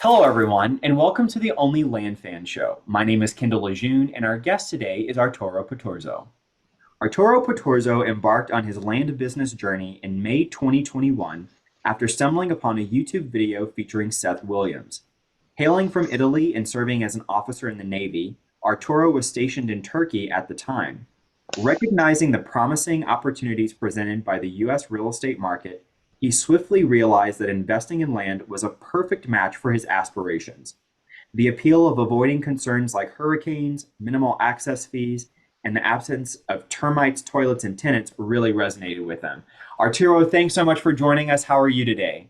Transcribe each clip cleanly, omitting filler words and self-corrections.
Hello, everyone, and welcome to the Only Land Fan Show. My name is Kendall Lejeune, and our guest today is Arturo Paturzo. Arturo Paturzo embarked on his land business journey in May 2021 after stumbling upon a YouTube video featuring Seth Williams. Hailing from Italy and serving as an officer in the Navy, Arturo was stationed in Turkey at the time. Recognizing the promising opportunities presented by the U.S. real estate market, he swiftly realized that investing in land was a perfect match for his aspirations. The appeal of avoiding concerns like hurricanes, minimal access fees, and the absence of termites, toilets, and tenants really resonated with him. Arturo, thanks so much for joining us. How are you today?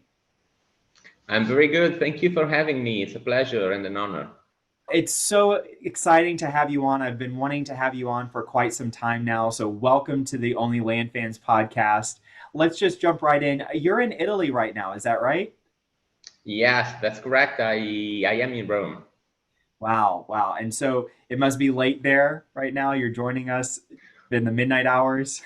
I'm very good. Thank you for having me. It's a pleasure and an honor. It's so exciting to have you on. I've been wanting to have you on for quite some time now. So welcome to the Only Land Fans podcast. Let's just jump right in. You're in Italy right now, is that right? Yes, that's correct. I am in Rome. Wow. And so it must be late there right now. You're joining us in the midnight hours.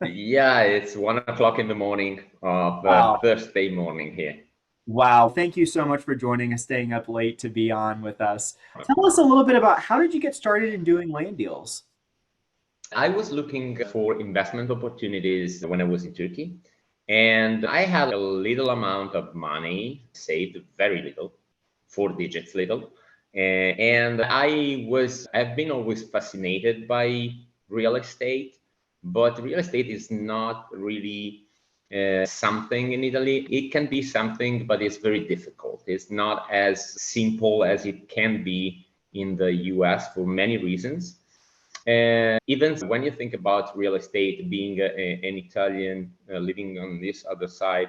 Yeah, it's 1 o'clock in the morning of Wow. Thursday morning here. Wow. Thank you so much for joining us, staying up late to be on with us. Tell us a little bit about how did you get started in doing land deals? I was looking for investment opportunities when I was in Turkey, and I had a little amount of money saved, very little, 4 digits little. And I've been always fascinated by real estate, but real estate is not really something in Italy. It can be something, but it's very difficult. It's not as simple as it can be in the US for many reasons. And even when you think about real estate, being an Italian living on this other side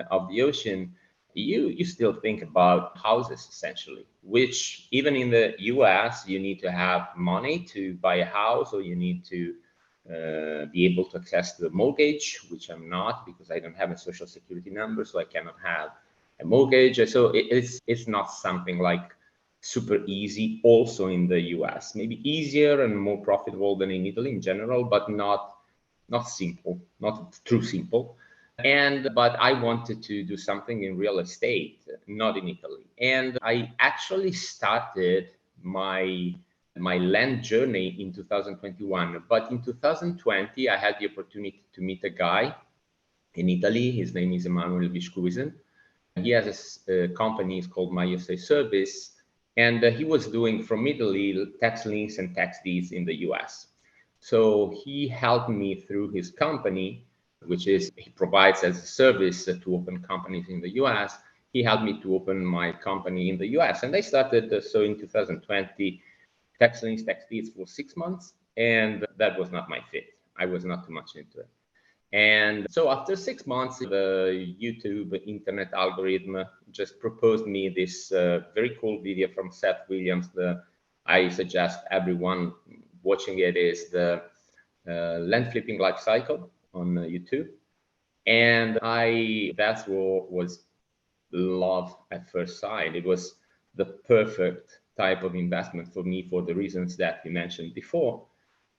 of the ocean, you still think about houses essentially, which even in the US, you need to have money to buy a house, or you need to be able to access the mortgage, which I'm not, because I don't have a social security number, so I cannot have a mortgage. So it's not something like super easy also in the US. Maybe easier and more profitable than in Italy in general, but not simple, not too simple. But I wanted to do something in real estate, not in Italy. And I actually started my land journey in 2021. But in 2020, I had the opportunity to meet a guy in Italy. His name is Emanuele Viscuisen. He has a company, it's called My USA Service. And he was doing from Italy tax links and tax deeds in the US. So he helped me through his company, which is he provides as a service to open companies in the US. He helped me to open my company in the US. And I started, so in 2020, tax links, tax deeds for 6 months. And that was not my fit. I was not too much into it. And so after 6 months, the YouTube internet algorithm just proposed me this very cool video from Seth Williams. I suggest everyone watching it is the land flipping life cycle on YouTube. And that's what was love at first sight. It was the perfect type of investment for me for the reasons that we mentioned before.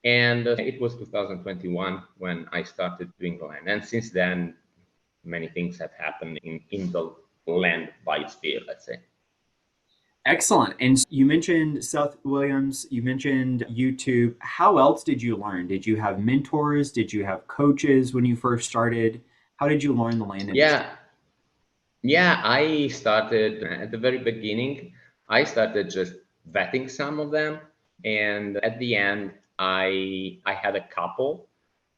And it was 2021 when I started doing land. And since then, many things have happened in the land biosphere, let's say. Excellent. And you mentioned Seth Williams, you mentioned YouTube. How else did you learn? Did you have mentors? Did you have coaches when you first started? How did you learn the land industry? Yeah, I started at the very beginning. I started just vetting some of them. And at the end, I had a couple.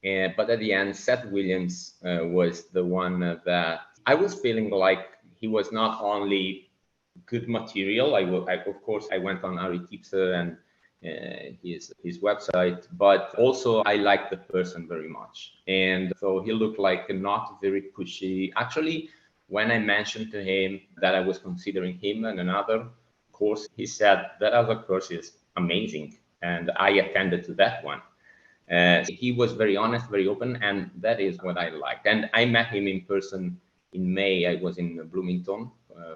But at the end, Seth Williams was the one that I was feeling like he was not only good material. Of course, I went on Ari Tipster and his website, but also I liked the person very much. And so he looked like not very pushy. Actually, when I mentioned to him that I was considering him and another course, he said that other course is amazing, and I attended to that one. He was very honest, very open, and that is what I liked. And I met him in person in May. I was in Bloomington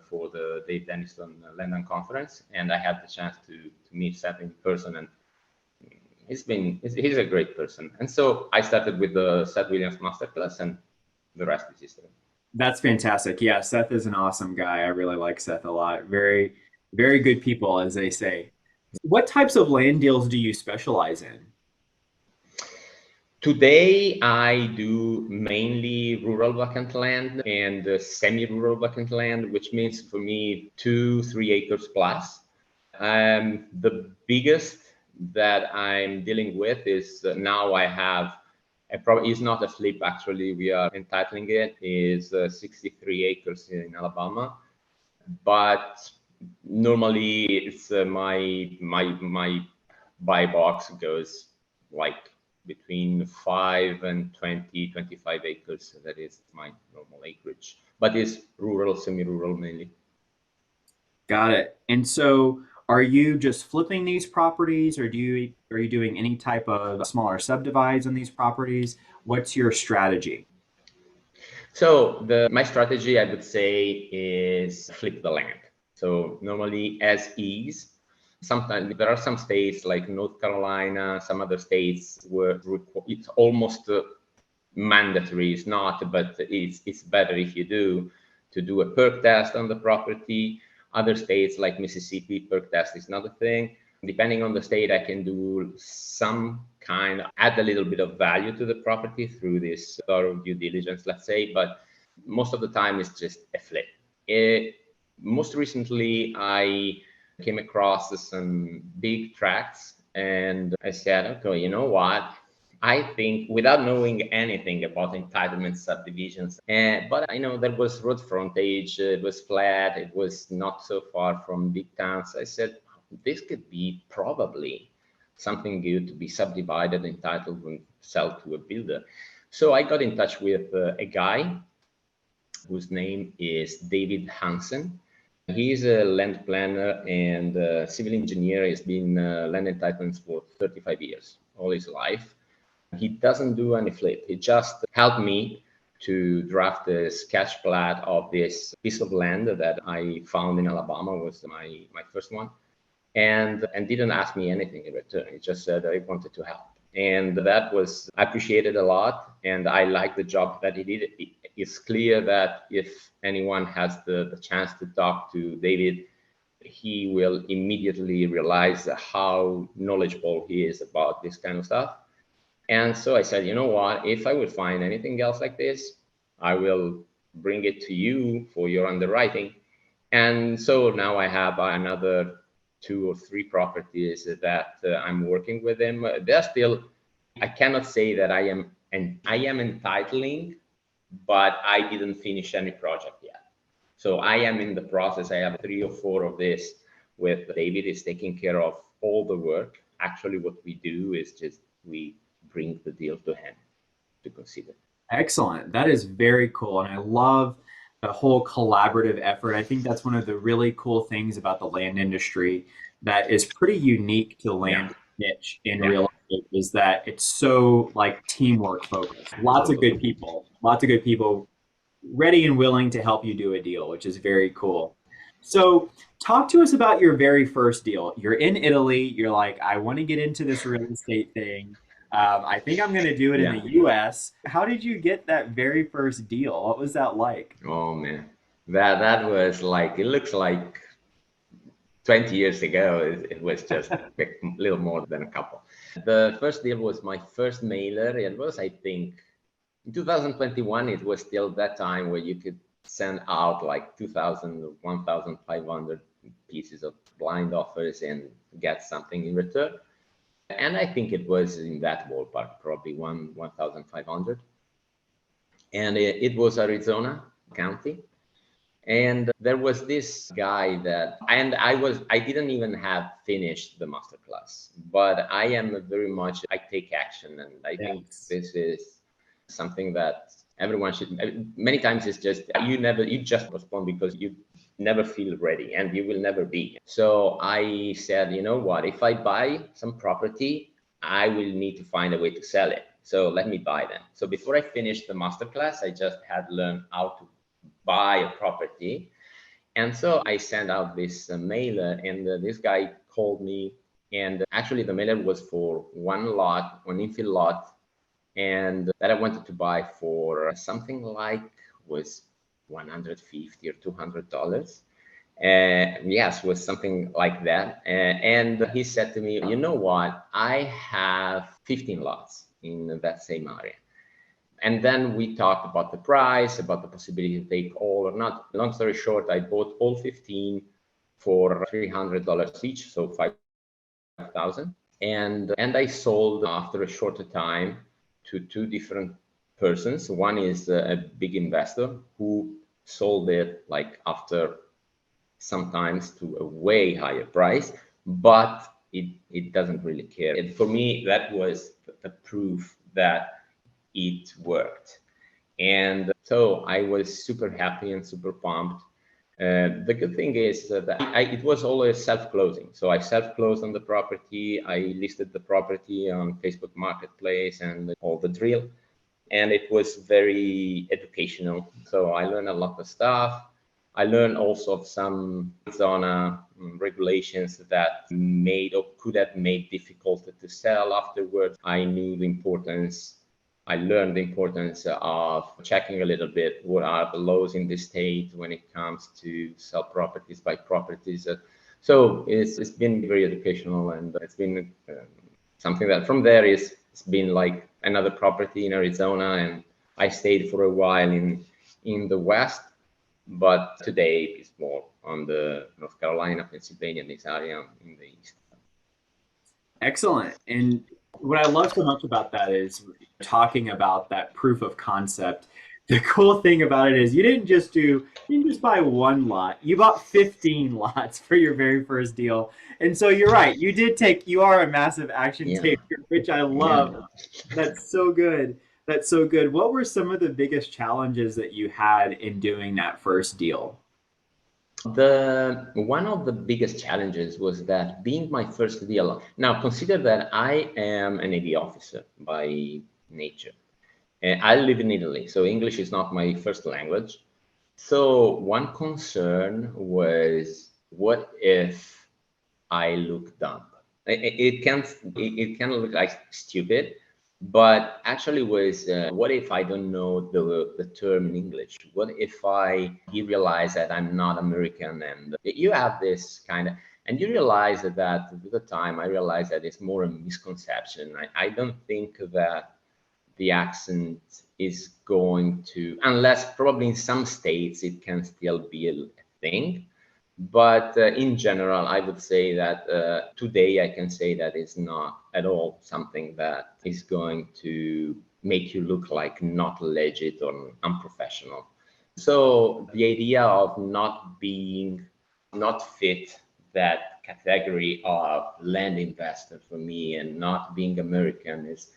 for the Dave Denniston London conference, and I had the chance to meet Seth in person. And he's a great person. And so I started with the Seth Williams masterclass, and the rest is history. That's fantastic. Yeah, Seth is an awesome guy. I really like Seth a lot. Very, very good people, as they say. What types of land deals do you specialize in? Today, I do mainly rural vacant land and semi-rural vacant land, which means for me 2, 3 acres plus. The biggest that I'm dealing with is now I have a probably is not a flip actually. We are entitling it is 63 acres in Alabama, but normally it's my buy box goes like between 5 and 20, 25 acres. So that is my normal acreage, but it's rural, semi-rural mainly. Got it. And so are you just flipping these properties or are you doing any type of smaller subdivides on these properties? What's your strategy? So the my strategy, I would say, is flip the land. So normally as is. Sometimes there are some states like North Carolina, some other states where it's almost mandatory. It's not, but it's better if you do to do a perk test on the property. Other states like Mississippi, perk test is not a thing. Depending on the state, I can do some kind, add a little bit of value to the property through this thorough due diligence, let's say, but most of the time it's just a flip. Most recently, I came across some big tracts and I said, okay, you know what? I think without knowing anything about entitlement subdivisions, but I know there was road frontage, it was flat, it was not so far from big towns. I said, this could be probably something good to be subdivided, entitled, and sell to a builder. So I got in touch with a guy whose name is David Hansen. He's a land planner and civil engineer. He's been land entitlements for 35 years, all his life. He doesn't do any flip. He just helped me to draft the sketch plat of this piece of land that I found in Alabama, was my first one, and didn't ask me anything in return. He just said I wanted to help. And that was appreciated a lot. And I like the job that he did. It's clear that if anyone has the chance to talk to David, he will immediately realize how knowledgeable he is about this kind of stuff. And so I said, you know what, if I would find anything else like this, I will bring it to you for your underwriting. And so now I have another 2 or 3 properties that I'm working with them. They're still, I cannot say that I am entitling, but I didn't finish any project yet. So I am in the process. I have 3 or 4 of this with David is taking care of all the work. Actually, what we do is just we bring the deal to him to consider. Excellent. That is very cool. And I love the whole collaborative effort. I think that's one of the really cool things about the land industry that is pretty unique to the Yeah, land niche in yeah, real estate is that it's so like teamwork focused. totally. Lots of good people ready and willing to help you do a deal, which is very cool. So, talk to us about your very first deal. You're in Italy. You're like, I want to get into this real estate thing. I think I'm going to do it in the Yeah. US. How did you get that very first deal? What was that like? Oh man, that was like, it looks like 20 years ago. It was just a little more than a couple. The first deal was my first mailer. It was, I think, in 2021. It was still that time where you could send out like 2,000 or 1,500 pieces of blind offers and get something in return. And I think it was in that ballpark, probably 1,500. And it was Arizona County. And there was this guy that, and I didn't even have finished the masterclass, but I am very much, I take action. And I think Yes. this is something that everyone should, many times it's just, you just respond because you never feel ready and you will never be. So I said, you know what, if I buy some property, I will need to find a way to sell it. So let me buy them. So before I finished the masterclass, I just had learned how to buy a property. And so I sent out this mailer, and this guy called me. And actually, the mailer was for one lot, one infill lot, and that I wanted to buy for something like was $150 or $200. Yes, was something like that. And he said to me, you know what? I have 15 lots in that same area. And then we talked about the price, about the possibility to take all or not. Long story short, I bought all 15 for $300 each, so 5,000. And I sold after a shorter time to two different persons. One is a big investor who sold it like after sometimes to a way higher price, but it doesn't really care. And for me, that was the proof that it worked. And so I was super happy and super pumped. The good thing is that it was always self-closing. So I self-closed on the property. I listed the property on Facebook Marketplace and all the drill. And it was very educational. So I learned a lot of stuff. I learned also of some Arizona regulations that made or could have made difficult to sell afterwards. I learned the importance of checking a little bit what are the laws in the state when it comes to sell properties, buy properties. So it's been very educational, and it's been something that from there it's been like another property in Arizona, and I stayed for a while in the West, but today it's more on the North Carolina, Pennsylvania, this area in the East. Excellent. And what I love so much about that is talking about that proof of concept. The cool thing about it is you didn't just buy one lot. You bought 15 lots for your very first deal. And so you're right. You are a massive action taker, which I love. Yeah. That's so good. That's so good. What were some of the biggest challenges that you had in doing that first deal? One of the biggest challenges was that being my first deal. Now consider that I am a Navy officer by nature. And I live in Italy, so English is not my first language. So one concern was, what if I look dumb? It can look like stupid, but actually was what if I don't know the term in English? What if you realize that I'm not American, and you have this kind of, and you realize that with the time I realized that it's more a misconception. I don't think that the accent is going to, unless probably in some states it can still be a thing. But in general, I would say that today I can say that it's not at all something that is going to make you look like not legit or unprofessional. So the idea of not fit that category of land investor for me, and not being American is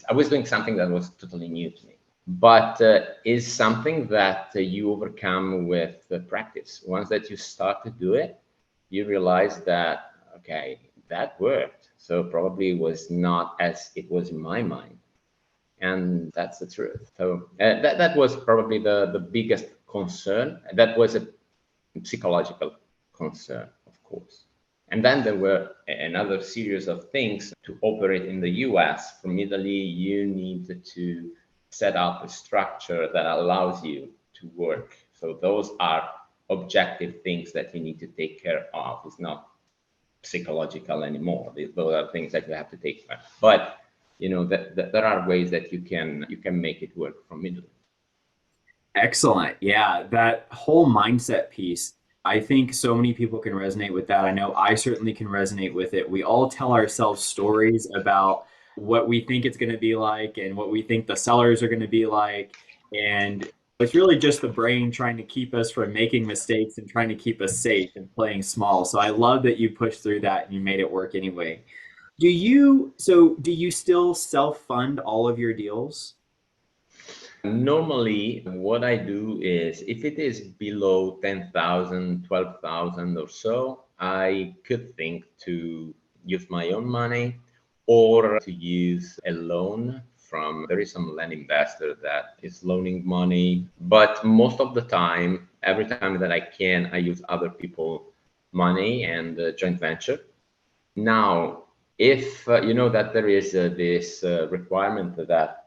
I was doing something that was totally new to me, but is something that you overcome with practice. Once that you start to do it, you realize that, okay, that worked. So probably it was not as it was in my mind. And that's the truth. So that was probably the biggest concern. That was a psychological concern, of course. And then there were another series of things. To operate in the US from Italy, you need to set up a structure that allows you to work. So those are objective things that you need to take care of. It's not psychological anymore. Those are things that you have to take care of. But there are ways that you can make it work from Italy. Excellent. Yeah, that whole mindset piece. I think so many people can resonate with that. I know I certainly can resonate with it. We all tell ourselves stories about what we think it's going to be like and what we think the sellers are going to be like. And it's really just the brain trying to keep us from making mistakes and trying to keep us safe and playing small. So I love that you pushed through that and you made it work anyway. Do you still self-fund all of your deals? Normally, what I do is, if it is below 10,000, 12,000 or so, I could think to use my own money or to use a loan from, there is some land investor that is loaning money. But most of the time, every time that I can, I use other people's money and joint venture. Now, if you know that there is this requirement that,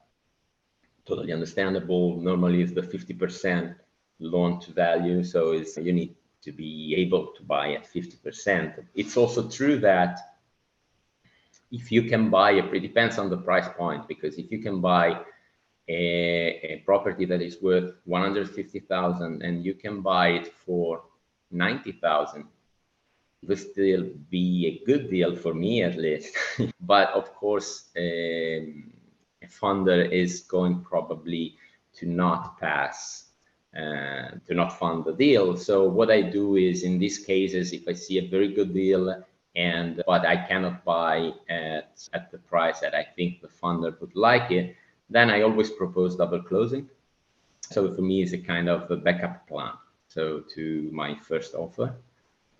totally understandable, normally it's the 50% loan to value. So you need to be able to buy at 50%. It's also true that if you can buy it depends on the price point, because if you can buy a property that is worth 150,000 and you can buy it for 90,000, it will still be a good deal for me at least. But of course, a funder is going probably to not pass, to not fund the deal. So what I do is, in these cases, if I see a very good deal but I cannot buy at the price that I think the funder would like it, then I always propose double closing. So for me, it's a kind of a backup plan. So to my first offer.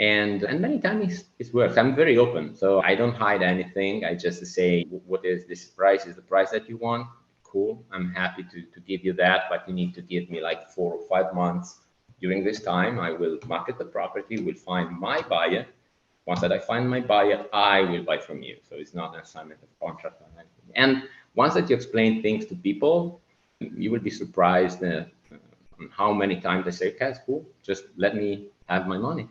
And many times it works. I'm very open, so I don't hide anything. I just say, what is this price? Is the price that you want? Cool. I'm happy to give you that, but you need to give me like 4 or 5 months. During this time, I will market the property, will find my buyer. Once that I find my buyer, I will buy from you. So it's not an assignment of contract or anything. And once that you explain things to people, you will be surprised on how many times they say, okay, it's cool. Just let me have my money.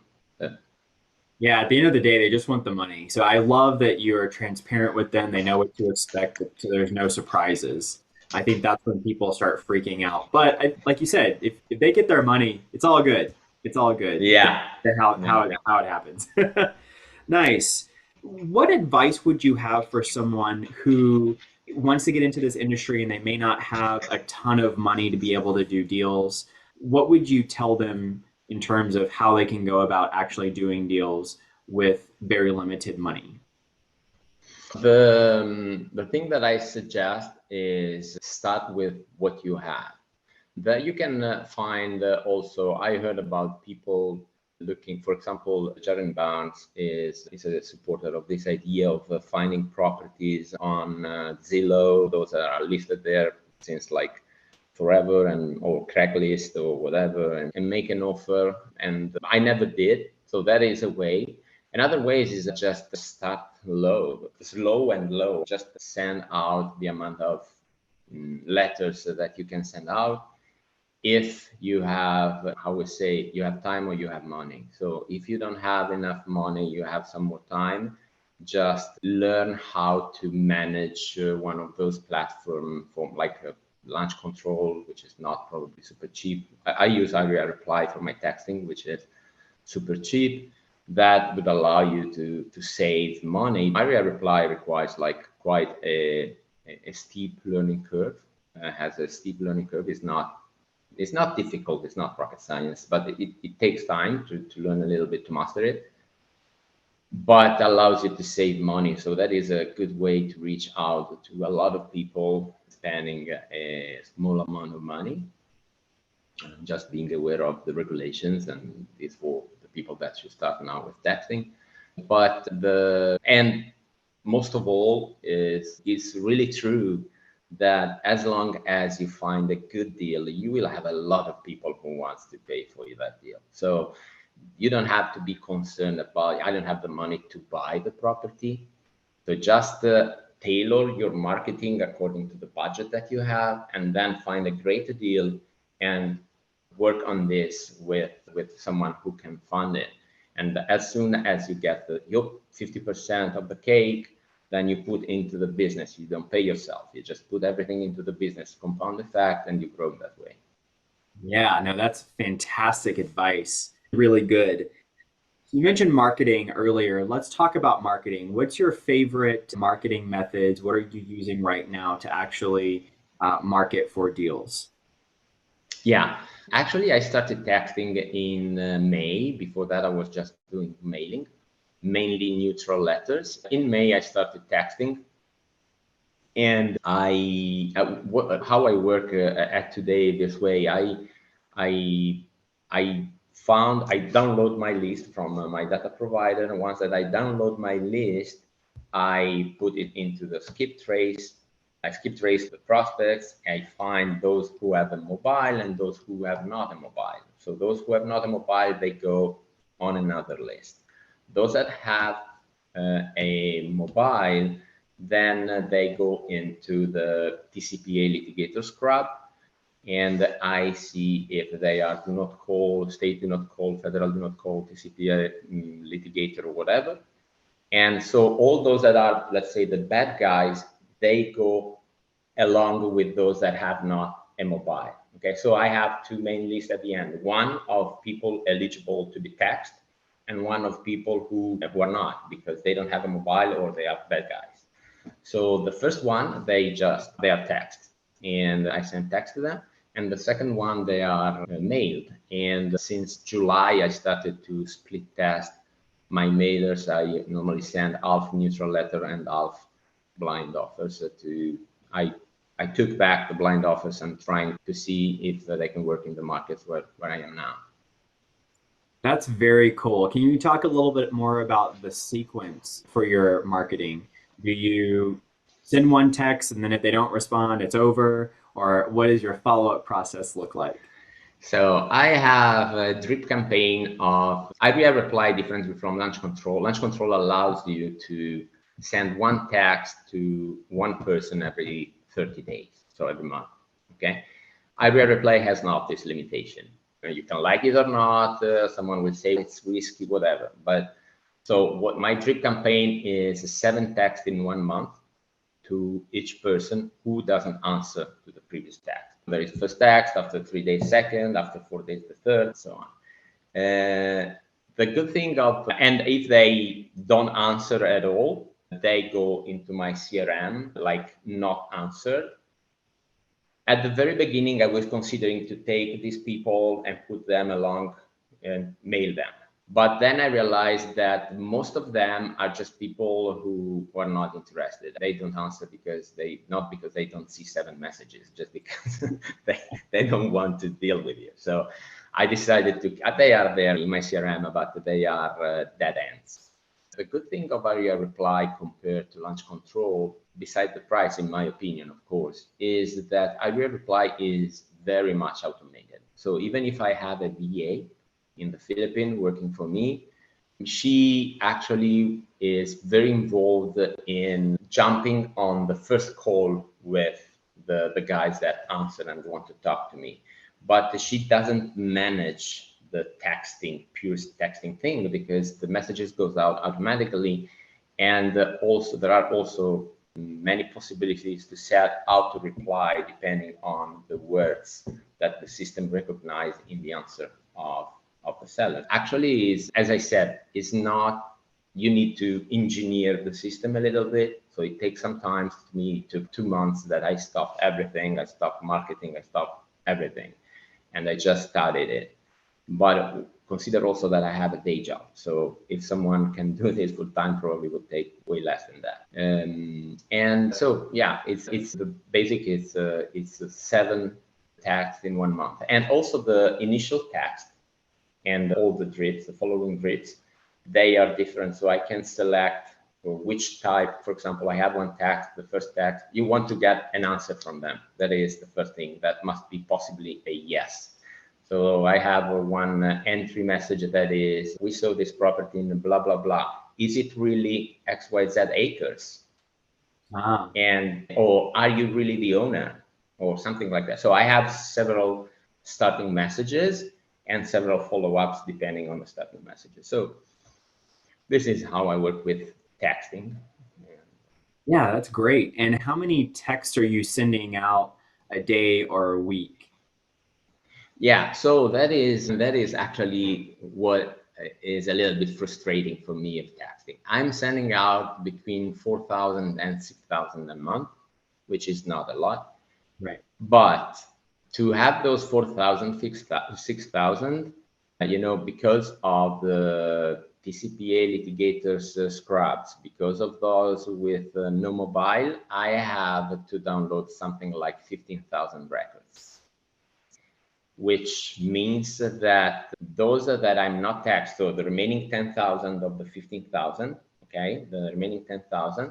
Yeah, at the end of the day, they just want the money. So I love that you're transparent with them. They know what to expect, so there's no surprises. I think that's when people start freaking out. But like you said, if they get their money, it's all good. It's all good. Yeah. How it happens. Nice. What advice would you have for someone who wants to get into this industry and they may not have a ton of money to be able to do deals? What would you tell them in terms of how they can go about actually doing deals with very limited money? The thing that I suggest is start with what you have. That you can find also, I heard about people looking, for example, Jaron Barnes is a supporter of this idea of finding properties on Zillow, those that are listed there since like forever, or Craigslist or whatever, and make an offer. And I never did. So that is a way. Another way is just start slow and low. Just send out the amount of letters that you can send out. If you have, I would say, you have time or you have money. So if you don't have enough money, you have some more time, just learn how to manage one of those platforms, for like a launch control, which is not probably super cheap. I use Area Reply for my texting, which is super cheap. That would allow you to save money. Area Reply requires like quite a steep learning curve. Has a steep learning curve. It's not difficult. It's not rocket science, but it takes time to learn a little bit, to master it. But allows you to save money. So that is a good way to reach out to a lot of people spending a small amount of money. Just being aware of the regulations, and it's for the people that should start now with texting. But and most of all, it's really true that as long as you find a good deal, you will have a lot of people who wants to pay for you that deal. So you don't have to be concerned about, I don't have the money to buy the property. So just tailor your marketing according to the budget that you have, and then find a great deal and work on this with someone who can fund it. And as soon as you get your 50% of the cake, then you put into the business. You don't pay yourself. You just put everything into the business, compound effect, and you grow that way. Yeah, no, that's fantastic advice. Really good. You mentioned marketing earlier. Let's talk about marketing. What's your favorite marketing methods? What are you using right now to actually market for deals? Yeah, actually, I started texting in May. Before that, I was just doing mailing, mainly neutral letters. In May, I started texting, and how I work at today this way. I found I download my list from my data provider, and once that I download my list, I put it into the skip trace. I skip trace the prospects. I find those who have a mobile and those who have not a mobile. So those who have not a mobile, they go on another list. Those that have a mobile, then they go into the TCPA litigator scrub. and I see if they are do not call, state do not call, federal do not call, TCPA litigator or whatever. And so all those that are, let's say, the bad guys, they go along with those that have not a mobile. Okay, so I have two main lists at the end. One of people eligible to be taxed, and one of people who are not because they don't have a mobile or they are bad guys. So the first one, they are taxed, and I send text to them. And the second one, they are mailed. And since July, I started to split test my mailers. I normally send half neutral letter and half blind offers. I took back the blind offers and trying to see if they can work in the markets where I am now. That's very cool. Can you talk a little bit more about the sequence for your marketing? Do you send one text and then if they don't respond, it's over? Or what does your follow-up process look like? So I have a drip campaign of IBI reply differently from launch control. Launch control allows you to send one text to one person every 30 days, so every month. Okay. IBI reply has not this limitation. You can like it or not. Someone will say it's risky, whatever. But so what my drip campaign is 7 texts in 1 month to each person who doesn't answer to the previous text. There is first text, after 3 days second, after 4 days the third, so on. The good thing and if they don't answer at all, they go into my CRM, like not answered. At the very beginning, I was considering to take these people and put them along and mail them. But then I realized that most of them are just people who are not interested. They don't answer not because they don't see 7 messages, just because they don't want to deal with you. So I decided they are there in my CRM, but they are dead ends. The good thing of ARIA reply compared to launch control, besides the price, in my opinion, of course, is that ARIA reply is very much automated. So even if I have a VA in the Philippines working for me, she actually is very involved in jumping on the first call with the guys that answer and want to talk to me. But she doesn't manage the pure texting thing, because the messages goes out automatically. And also there are also many possibilities to set how to reply depending on the words that the system recognizes in the answer of the seller. Actually, as I said, it's not, you need to engineer the system a little bit. So it takes some time. To me, it took 2 months that I stopped everything. I stopped marketing, I stopped everything, and I just started it. But consider also that I have a day job. So if someone can do this full time, probably would take way less than that. And so, yeah, it's the basic. It's a 7 texts in 1 month, and also the initial text and all the drips, the following drips, they are different. So I can select which type. For example, I have one text, the first text, you want to get an answer from them. That is the first thing. That must be possibly a yes. So I have one entry message that is, we saw this property in blah, blah, blah. Is it really XYZ acres? Or are you really the owner? Or something like that. So I have several starting messages and several follow-ups depending on the starting messages. So this is how I work with texting. Yeah, that's great. And how many texts are you sending out a day or a week? Yeah, so that is actually what is a little bit frustrating for me of texting. I'm sending out between 4,000 and 6,000 a month, which is not a lot. Right. But to have those 4,000, 6,000, because of the TCPA litigators scrubs, because of those with no mobile, I have to download something like 15,000 records, which means that those that I'm not taxed, so the remaining 10,000 of the 15,000, okay, the remaining 10,000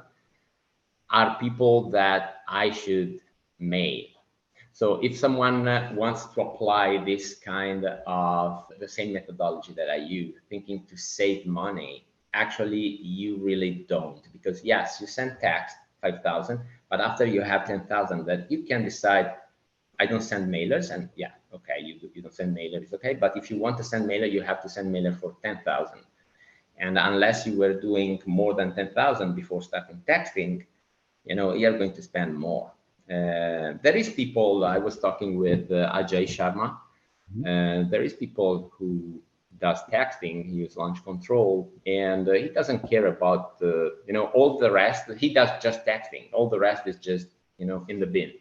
are people that I should mail. So if someone wants to apply this kind of the same methodology that I use, thinking to save money, actually you really don't, because yes, you send text 5,000, but after you have 10,000 that you can decide I don't send mailers, and yeah, okay, you don't send mailer, it's okay. But if you want to send mailer, you have to send mailer for 10,000. And unless you were doing more than 10,000 before starting texting, you're going to spend more. There is people, I was talking with Ajay Sharma. There is people who does texting, he uses launch control, and he doesn't care about all the rest. He does just texting. All the rest is just in the bin.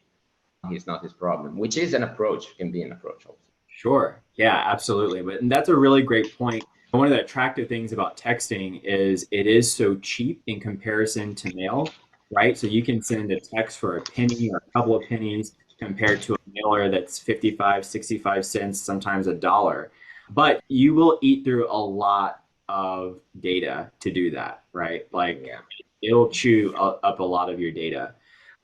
It's not his problem, which is an approach, can be an approach also. Sure. Yeah, absolutely. But and that's a really great point. One of the attractive things about texting is it is so cheap in comparison to mail, right? So you can send a text for a penny or a couple of pennies compared to a mailer that's 55, 65 cents, sometimes a dollar. But you will eat through a lot of data to do that, right? Like Yeah. it'll chew up a lot of your data.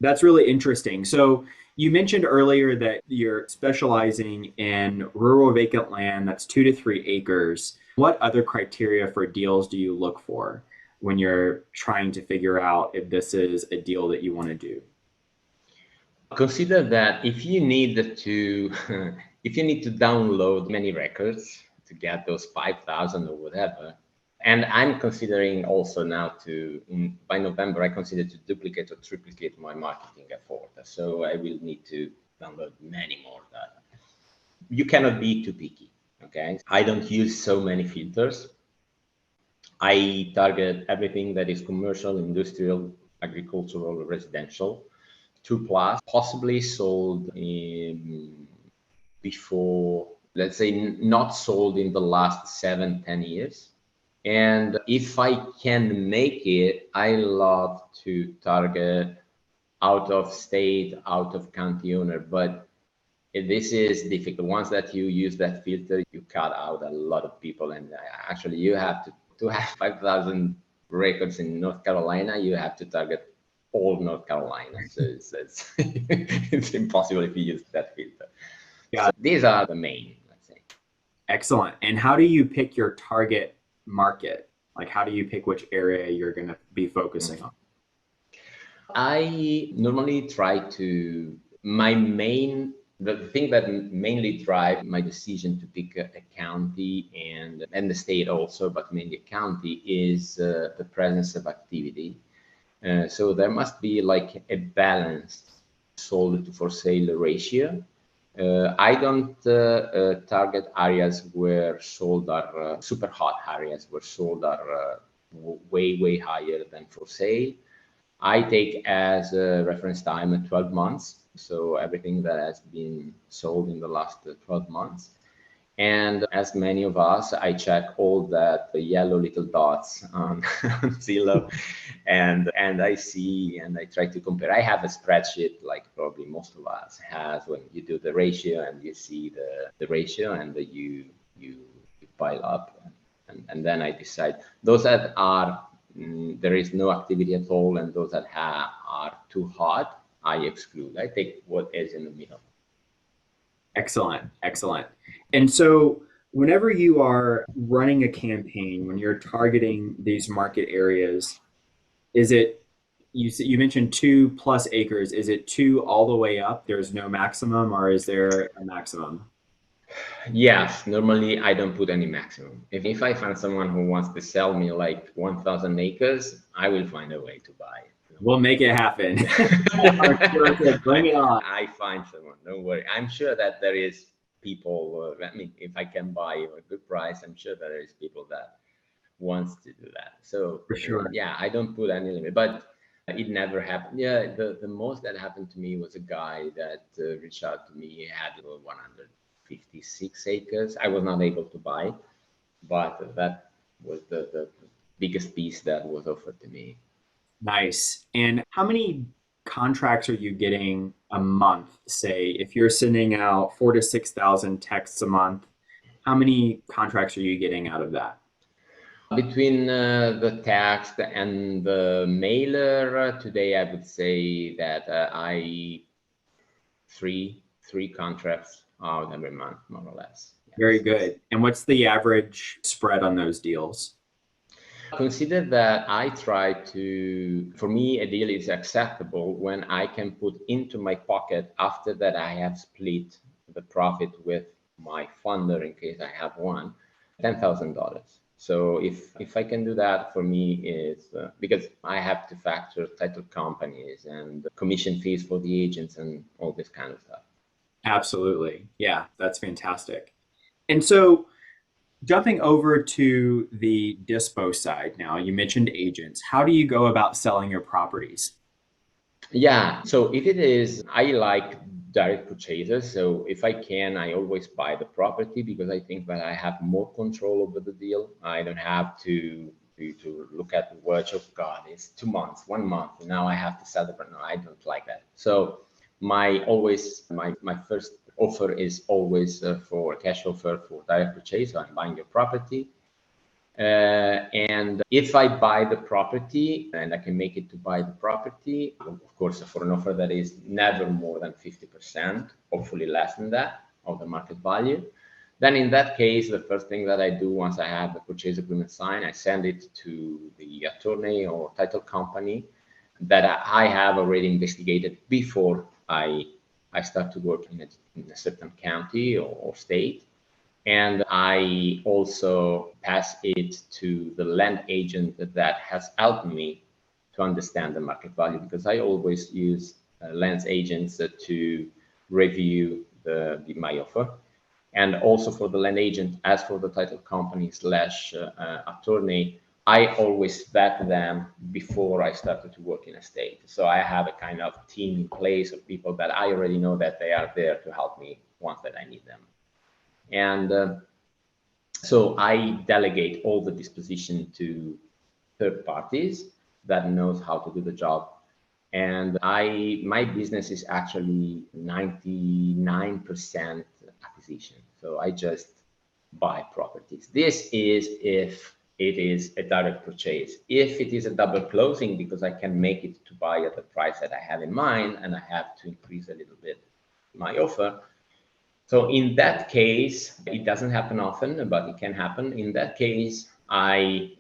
That's really interesting. So you mentioned earlier that you're specializing in rural vacant land that's 2 to 3 acres. What other criteria for deals do you look for when you're trying to figure out if this is a deal that you want to do? Consider that if you need to if you need to download many records to get those 5,000 or whatever, and I'm considering also now by November, I consider to duplicate or triplicate my marketing effort. So I will need to download many more data. You cannot be too picky, okay? I don't use so many filters. I target everything that is commercial, industrial, agricultural, residential, 2+, possibly sold before, let's say, not sold in the last 7-10 years. And if I can make it, I love to target out of state, out of county owner, but this is difficult. Once that you use that filter, you cut out a lot of people. And actually you have to have 5,000 records in North Carolina, you have to target all North Carolina. So it's impossible if you use that filter. Yeah. So these are the main, let's say. Excellent. And how do you pick your target market? Like, how do you pick which area you're going to be focusing on? I normally try to, the thing that mainly drive my decision to pick a county and the state also, but mainly a county, is the presence of activity. So there must be like a balanced sold to for sale ratio. I don't target areas where sold are super hot areas where sold are way higher than for sale. I take as a reference time 12 months. So everything that has been sold in the last 12 months. And as many of us, I check all that the yellow little dots on Zillow, and I see and I try to compare. I have a spreadsheet like probably most of us has, when you do the ratio and you see the ratio and you pile up, and then I decide those that are there is no activity at all, and those that are too hot, I exclude. I take what is in the middle. Excellent. Excellent. And so whenever you are running a campaign, when you're targeting these market areas, is it, you mentioned 2+ acres, is it 2 all the way up? There's no maximum, or is there a maximum? Yes, normally I don't put any maximum. If I find someone who wants to sell me like 1,000 acres, I will find a way to buy it. We'll make it happen. Bring it on. I find someone, don't worry. I'm sure that there is people, I mean, if I can buy a good price, I'm sure that there is people that wants to do that. So For sure. yeah, I don't put any limit, but it never happened. Yeah, the most that happened to me was a guy that reached out to me. He had 156 acres. I was not able to buy, but that was the biggest piece that was offered to me. Nice. And how many contracts are you getting a month? Say, if you're sending out 4,000 to 6,000 texts a month, how many contracts are you getting out of that? Between the text and the mailer, today I would say that I three contracts out every month, more or less. Yes. Very good. And what's the average spread on those deals? Consider that I try to, for me, a deal is acceptable when I can put into my pocket after that I have split the profit with my funder, in case I have one, $10,000. So if I can do that, for me is because I have to factor title companies and commission fees for the agents and all this kind of stuff. Absolutely. Yeah, that's fantastic. And so jumping over to the dispo side now, you mentioned agents. How do you go about selling your properties? Yeah, so if it is, I like direct purchases. So if I can, I always buy the property because I think that I have more control over the deal. I don't have to look at the watch. Oh God, it's 2 months, 1 month, and now I have to sell it. No, I don't like that. So my first offer is always for cash offer for direct purchase. So I'm buying your property. And if I buy the property and I can make it to buy the property, of course, for an offer that is never more than 50%, hopefully less than that of the market value, then in that case, the first thing that I do once I have the purchase agreement signed, I send it to the attorney or title company that I have already investigated before I start to work in a certain county or state. And I also pass it to the land agent that has helped me to understand the market value, because I always use land agents to review my offer. And also for the land agent, as for the title company slash attorney, I always vet them before I started to work in a state. So I have a kind of team in place of people that I already know that they are there to help me once that I need them. And so I delegate all the disposition to third parties that knows how to do the job. And my business is actually 99% acquisition. So I just buy properties. This is if it is a direct purchase. If it is a double closing, because I can make it to buy at the price that I have in mind, and I have to increase a little bit my offer. So in that case, it doesn't happen often, but it can happen. In that case, I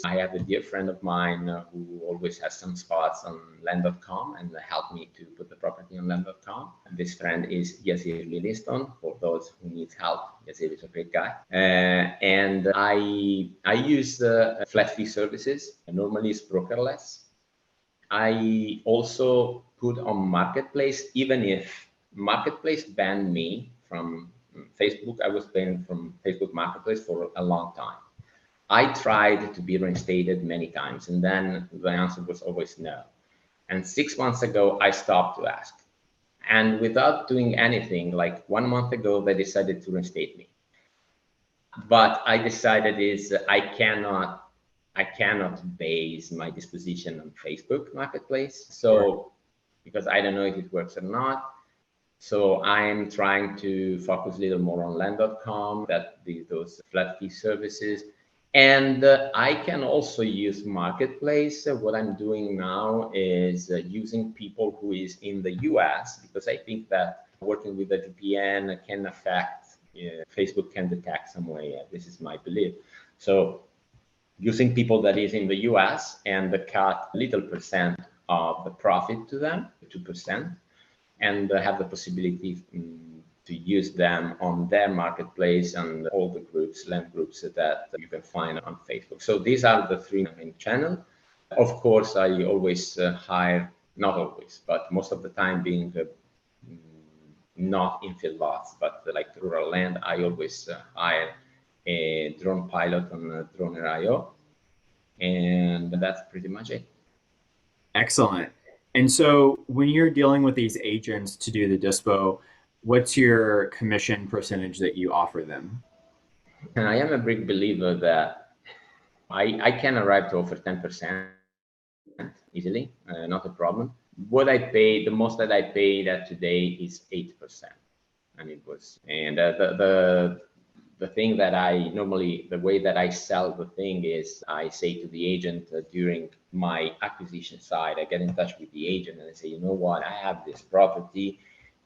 have a dear friend of mine who always has some spots on land.com and helped me to put the property on land.com. And this friend is Yazir Liliston. For those who need help, Yazir is a great guy. And I use flat fee services. Normally it's brokerless. I also put on Marketplace, even if Marketplace banned me from Facebook. I was banned from Facebook Marketplace for a long time. I tried to be reinstated many times, and then the answer was always no. And 6 months ago, I stopped to ask. And without doing anything, like 1 month ago, they decided to reinstate me. But I decided I cannot base my disposition on Facebook Marketplace. So, because I don't know if it works or not. So I'm trying to focus a little more on land.com, those flat fee services. And I can also use Marketplace. What I'm doing now is using people who is in the US, because I think that working with a VPN can affect, Facebook can detect some way. This is my belief. So using people that is in the US and cut a little percent of the profit to them, 2%, and have the possibility to use them on their marketplace and all the groups, land groups that you can find on Facebook. So these are the three main channels. Of course, I always hire, not always, but most of the time being not infill lots, but like rural land, I always hire a drone pilot on Droner.io. And that's pretty much it. Excellent. And so when you're dealing with these agents to do the dispo, what's your commission percentage that you offer them? And I am a big believer that I can arrive to offer 10% easily, not a problem. What I pay, the most that I pay that today is 8%. And it was, and the thing that I normally, the way that I sell the thing is I say to the agent during my acquisition side, I get in touch with the agent and I say, you know what, I have this property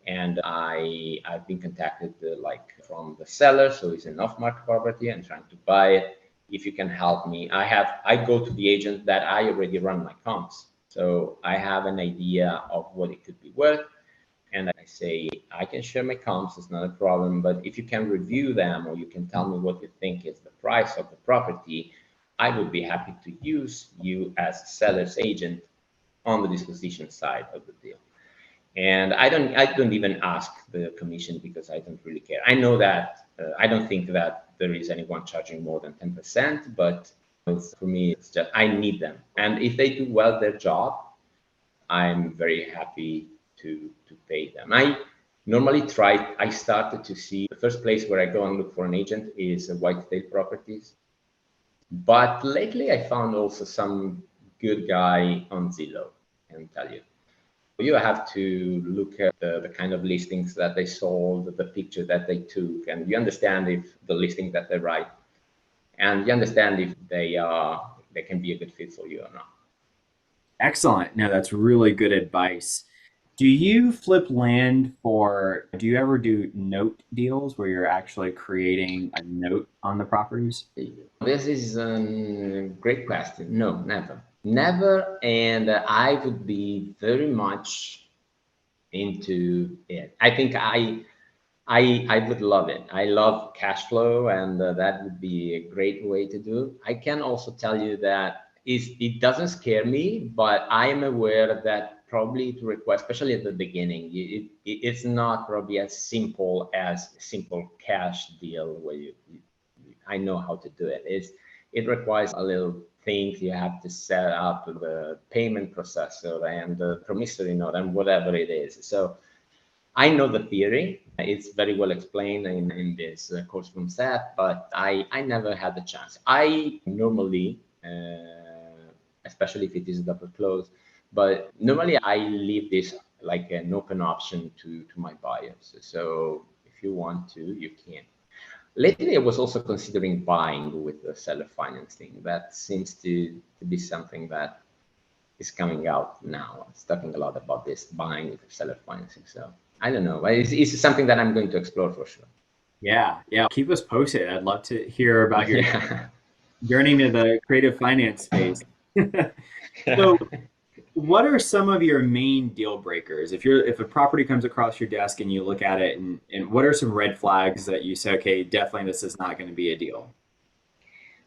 and I've been contacted like from the seller, so it's an off-market property. I'm trying to buy it. if you can help me. I go to the agent that I already run my comps. So I have an idea of what it could be worth. And I say, I can share my comps, it's not a problem. But if you can review them or you can tell me what you think is the price of the property, I would be happy to use you as seller's agent on the disposition side of the deal. And I don't even ask the commission because I don't really care. I know that I don't think that there is anyone charging more than 10%, but for me, it's just I need them. And if they do well their job, I'm very happy to pay them. I normally I started to see the first place where I go and look for an agent is whitetail properties. But lately I found also some good guy on Zillow, I can tell you. You have to look at the kind of listings that they sold, the picture that they took, and you understand if the listing that they write, and you understand if they can be a good fit for you or not. Excellent. No, that's really good advice. Do you do you ever do note deals where you're actually creating a note on the properties? This is a great question. No, never. Never. And I would be very much into it. I think I would love it. I love cash flow, and that would be a great way to do. I can also tell you that it doesn't scare me, but I am aware that probably to request, especially at the beginning, it's not probably as simple as a simple cash deal where I know how to do it. It requires a little things you have to set up the payment processor and the promissory note and whatever it is. So I know the theory. It's very well explained in this course from Seth, but I never had the chance. I normally, especially if it is double close, but normally I leave this like an open option to my buyers. So if you want to, you can. Lately, I was also considering buying with the seller financing. That seems to be something that is coming out now. It's talking a lot about this buying with seller financing. So I don't know, but it's something that I'm going to explore for sure. Yeah, yeah. Keep us posted. I'd love to hear about your Yeah. journey to the creative finance space. So, what are some of your main deal breakers? If a property comes across your desk and you look at it, and what are some red flags that you say, okay, definitely this is not going to be a deal?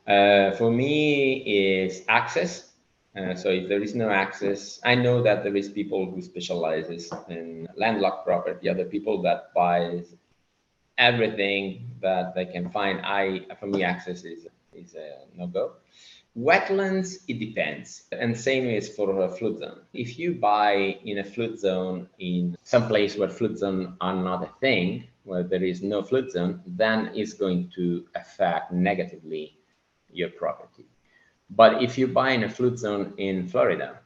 For me, is access. So if there is no access, I know that there is people who specializes in landlocked property, other people that buys everything that they can find. For me, access is a no-go. Wetlands, it depends. And same is for a flood zone. If you buy in a flood zone in some place where flood zone are not a thing, where there is no flood zone, then it's going to affect negatively your property. But if you buy in a flood zone in Florida,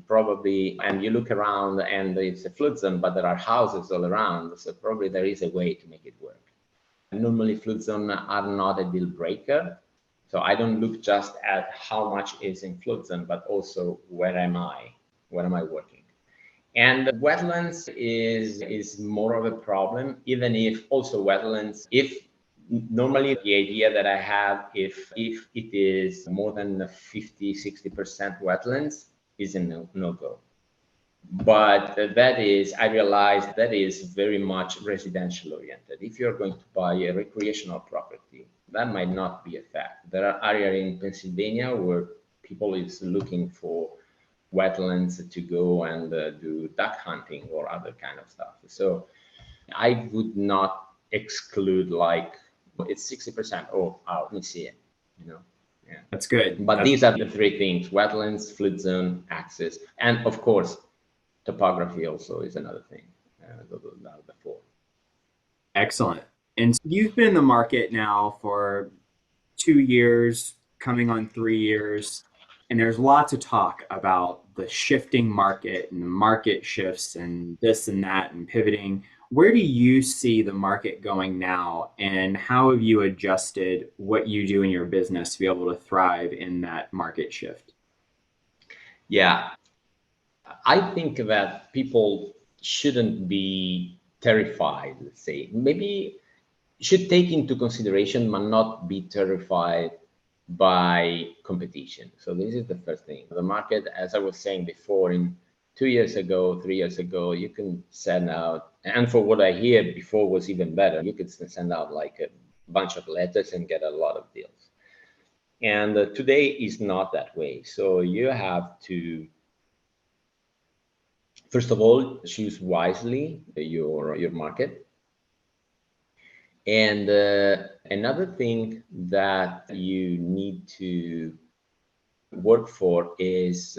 probably, and you look around and it's a flood zone, but there are houses all around, so probably there is a way to make it work. Normally, flood zones are not a deal breaker. So I don't look just at how much is in flood zone, but also where am I? Where am I working? And wetlands is more of a problem, even if also wetlands, if normally the idea that I have, if it is more than 50-60% wetlands, is a no-go. But I realized that is very much residential oriented. If you're going to buy a recreational property, that might not be a fact. There are areas in Pennsylvania where people is looking for wetlands to go and do duck hunting or other kind of stuff. So I would not exclude like it's 60%. Oh, let me see it. Yeah. That's good. But these are the three things: wetlands, flood zone, access, and of course, topography also is another thing. The four. Excellent. And you've been in the market now for 2 years, coming on 3 years, and there's lots of talk about the shifting market and the market shifts and this and that and pivoting. Where do you see the market going now, and how have you adjusted what you do in your business to be able to thrive in that market shift? Yeah, I think that people shouldn't be terrified, let's say. Maybe should take into consideration but not be terrified by competition. So this is the first thing. The market, as I was saying before, in 2 years ago, 3 years ago, you can send out, and for what I hear before was even better, you could send out like a bunch of letters and get a lot of deals. And today is not that way. So you have to, first of all, choose wisely your market. And another thing that you need to work for is,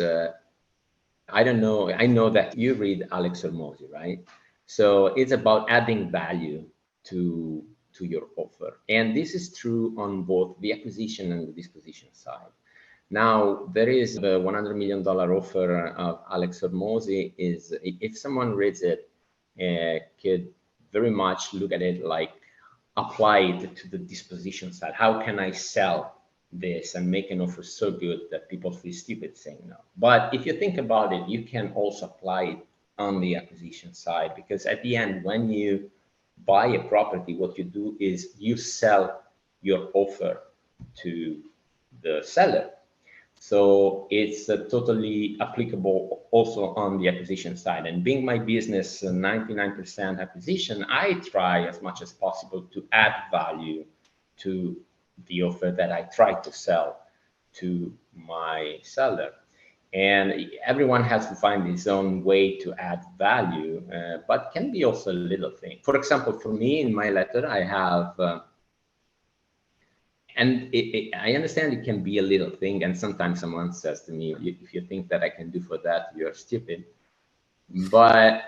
I don't know, I know that you read Alex Hormozi, right? So it's about adding value to your offer. And this is true on both the acquisition and the disposition side. Now, there is the $100 million offer of Alex Hormozi. Is if someone reads it, could very much look at it like apply it to the disposition side. How can I sell this and make an offer so good that people feel stupid saying no? But if you think about it, you can also apply it on the acquisition side, because at the end, when you buy a property, what you do is you sell your offer to the seller. So it's totally applicable also on the acquisition side. And being my business 99% acquisition, I try as much as possible to add value to the offer that I try to sell to my seller. And everyone has to find his own way to add value, but can be also a little thing. For example, for me in my letter, I have and I understand it can be a little thing, and sometimes someone says to me, if you think that I can do for that, you're stupid. But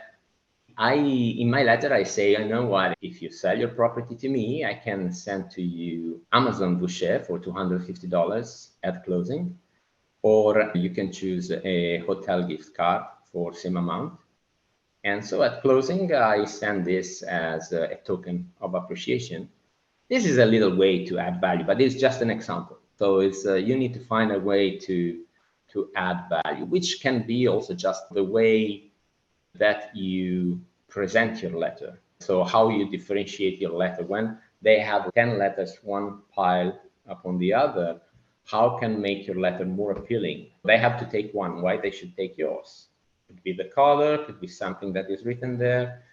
in my letter, I say, I know what, if you sell your property to me, I can send to you Amazon voucher for $250 at closing, or you can choose a hotel gift card for same amount. And so at closing, I send this as a token of appreciation. This is a little way to add value, but it's just an example. So it's you need to find a way to add value, which can be also just the way that you present your letter. So how you differentiate your letter when they have 10 letters, one pile upon the other, how can make your letter more appealing? They have to take one. Why they should take yours? Could be the color, could be something that is written there.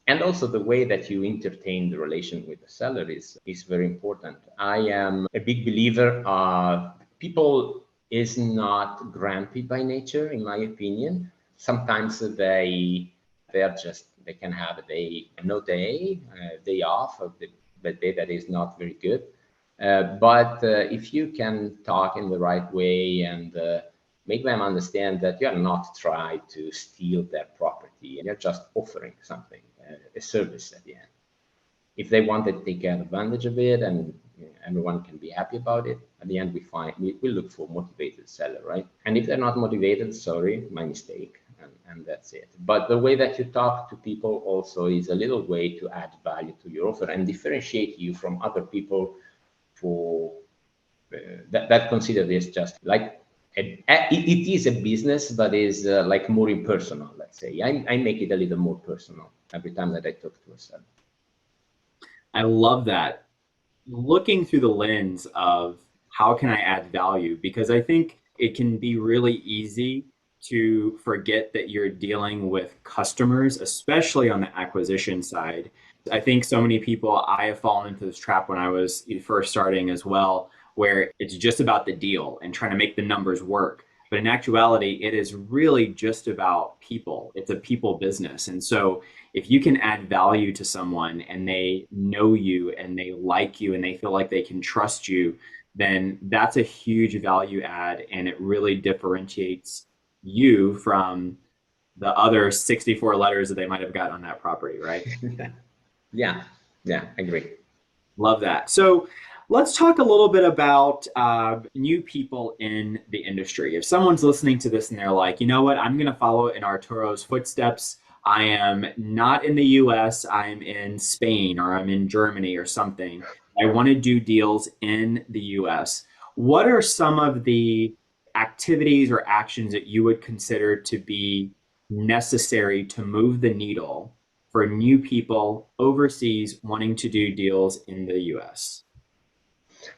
And also the way that you entertain the relation with the seller is very important. I am a big believer of people is not grumpy by nature, in my opinion. Sometimes they can have a day off, the day that is not very good. But if you can talk in the right way and make them understand that you are not trying to steal their property and you're just offering something, a service at the end. If they want to take advantage of it and everyone can be happy about it, at the end we look for motivated seller, right? And if they're not motivated, sorry, my mistake, and that's it. But the way that you talk to people also is a little way to add value to your offer and differentiate you from other people for that consider this just like it is a business, but is like more impersonal, let's say. I make it a little more personal every time that I talk to a seller. I love that. Looking through the lens of how can I add value, because I think it can be really easy to forget that you're dealing with customers, especially on the acquisition side. I think so many people, I have fallen into this trap when I was first starting as well, where it's just about the deal and trying to make the numbers work. But in actuality, it is really just about people. It's a people business. And so if you can add value to someone and they know you and they like you and they feel like they can trust you, then that's a huge value add. And it really differentiates you from the other 64 letters that they might have got on that property, right? Yeah, I agree. Love that. So let's talk a little bit about new people in the industry. If someone's listening to this and they're like, you know what, I'm going to follow in Arturo's footsteps. I am not in the US, I'm in Spain or I'm in Germany or something. I want to do deals in the US. What are some of the activities or actions that you would consider to be necessary to move the needle for new people overseas wanting to do deals in the US?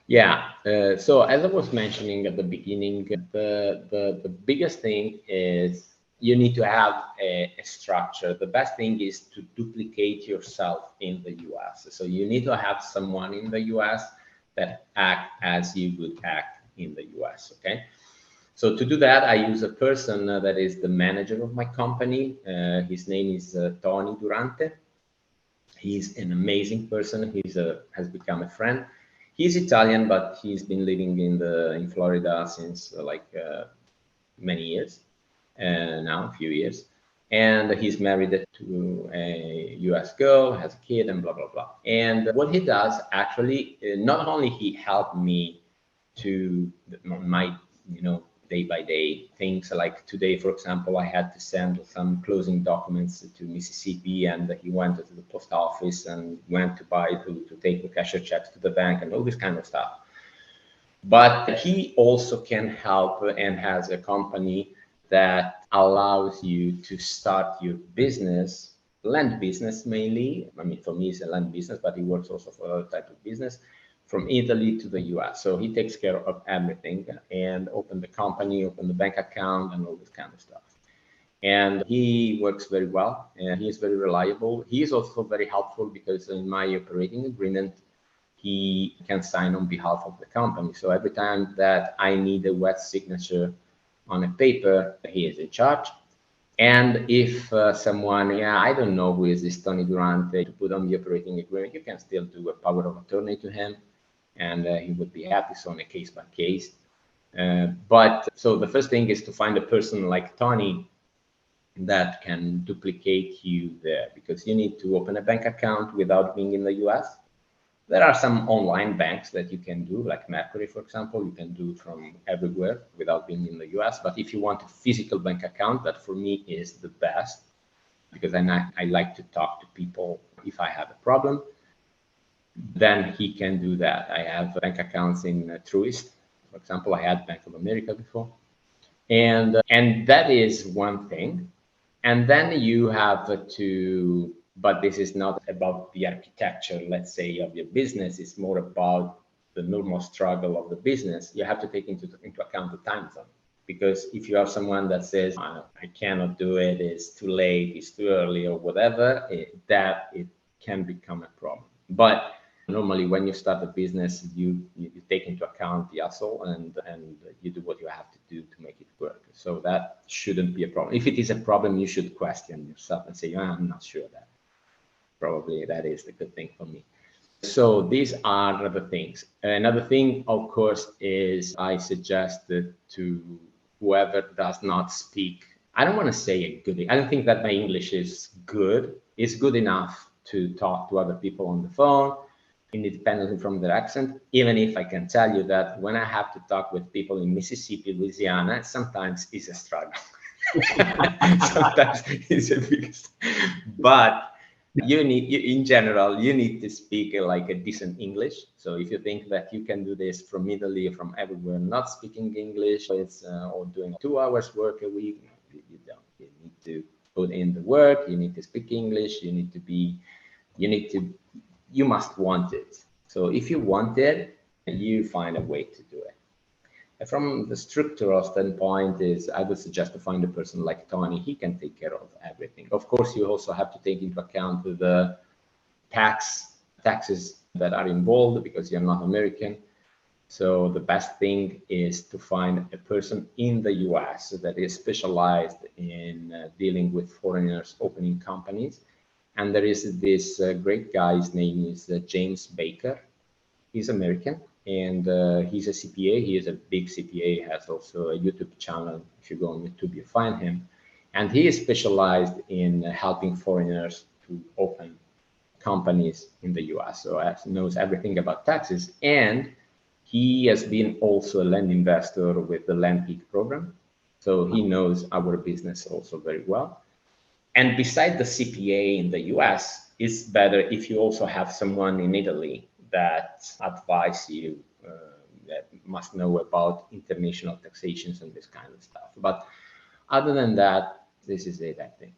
Yeah. So as I was mentioning at the beginning, the biggest thing is you need to have a structure. The best thing is to duplicate yourself in the US. So you need to have someone in the US that act as you would act in the US. Okay. So to do that, I use a person that is the manager of my company. His name is Tony Durante. He's an amazing person. Has become a friend. He's Italian, but he's been living in Florida since many years, now a few years. And he's married to a US girl, has a kid, and blah blah blah. And what he does actually, not only he helped me to my day by day things. Like today, for example, I had to send some closing documents to Mississippi, and he went to the post office and went to take the cashier checks to the bank and all this kind of stuff. But he also can help and has a company that allows you to start your business, land business mainly. I mean, for me, it's a land business, but he works also for other type of business, from Italy to the US. So he takes care of everything and open the company, open the bank account, and all this kind of stuff. And he works very well, and he is very reliable. He is also very helpful because in my operating agreement, he can sign on behalf of the company. So every time that I need a wet signature on a paper, he is in charge. And if someone, I don't know who is this Tony Durante, to put on the operating agreement, you can still do a power of attorney to him, and he would be happy. So on a case by case. But so the first thing is to find a person like Tony that can duplicate you there, because you need to open a bank account without being in the US. There are some online banks that you can do, like Mercury, for example. You can do from everywhere without being in the US. But if you want a physical bank account, that for me is the best, because I like to talk to people if I have a problem. Then he can do that. I have bank accounts in Truist, for example. I had Bank of America before, and that is one thing. And then you have to, but this is not about the architecture, let's say, of your business. It's more about the normal struggle of the business. You have to take into account the time zone. Because if you have someone that says, I cannot do it, it's too late, it's too early, or whatever, it can become a problem. But normally when you start a business, you take into account the hustle, and you do what you have to do to make it work. So that shouldn't be a problem. If it is a problem, you should question yourself and say, I'm not sure that. Probably that is the good thing for me. So these are the things. Another thing, of course, is I suggest to whoever does not speak, I don't want to say I don't think that my English is good. It's good enough to talk to other people on the phone, independently from their accent, even if I can tell you that when I have to talk with people in Mississippi, Louisiana, sometimes it's a struggle. Sometimes it's a big, but in general, you need to speak like a decent English. So if you think that you can do this from Italy, from everywhere, not speaking English, or doing 2 hours work a week, you don't. You need to put in the work. You need to speak English. You must want it. So if you want it, you find a way to do it. And from the structural standpoint, I would suggest to find a person like Tony. He can take care of everything. Of course, you also have to take into account the taxes that are involved, because you're not American. So the best thing is to find a person in the US that is specialized in dealing with foreigners opening companies. And there is this great guy, his name is James Baker. He's American, and he's a CPA. He is a big CPA. He has also a YouTube channel. If you go on YouTube, you find him. And he is specialized in helping foreigners to open companies in the US. So he knows everything about taxes. And he has been also a land investor with the Land Peak program. So he knows our business also very well. And beside the CPA in the US, it's better if you also have someone in Italy that advise you, that must know about international taxations and this kind of stuff. But other than that, this is it, I think.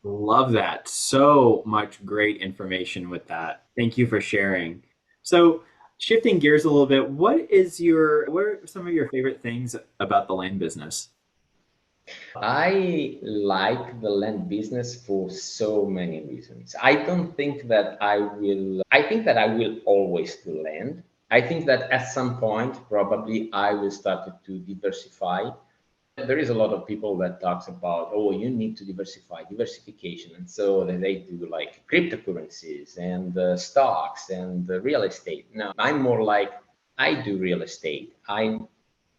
Love that. So much great information with that. Thank you for sharing. So Shifting gears a little bit, what are some of your favorite things about the land business? I like the land business for so many reasons. I don't think that I think that I will always do land. I think that at some point, probably I will start to diversify. There is a lot of people that talks about, oh, you need to diversification. And so they do like cryptocurrencies and stocks and real estate. Now, I'm more like, I do real estate. I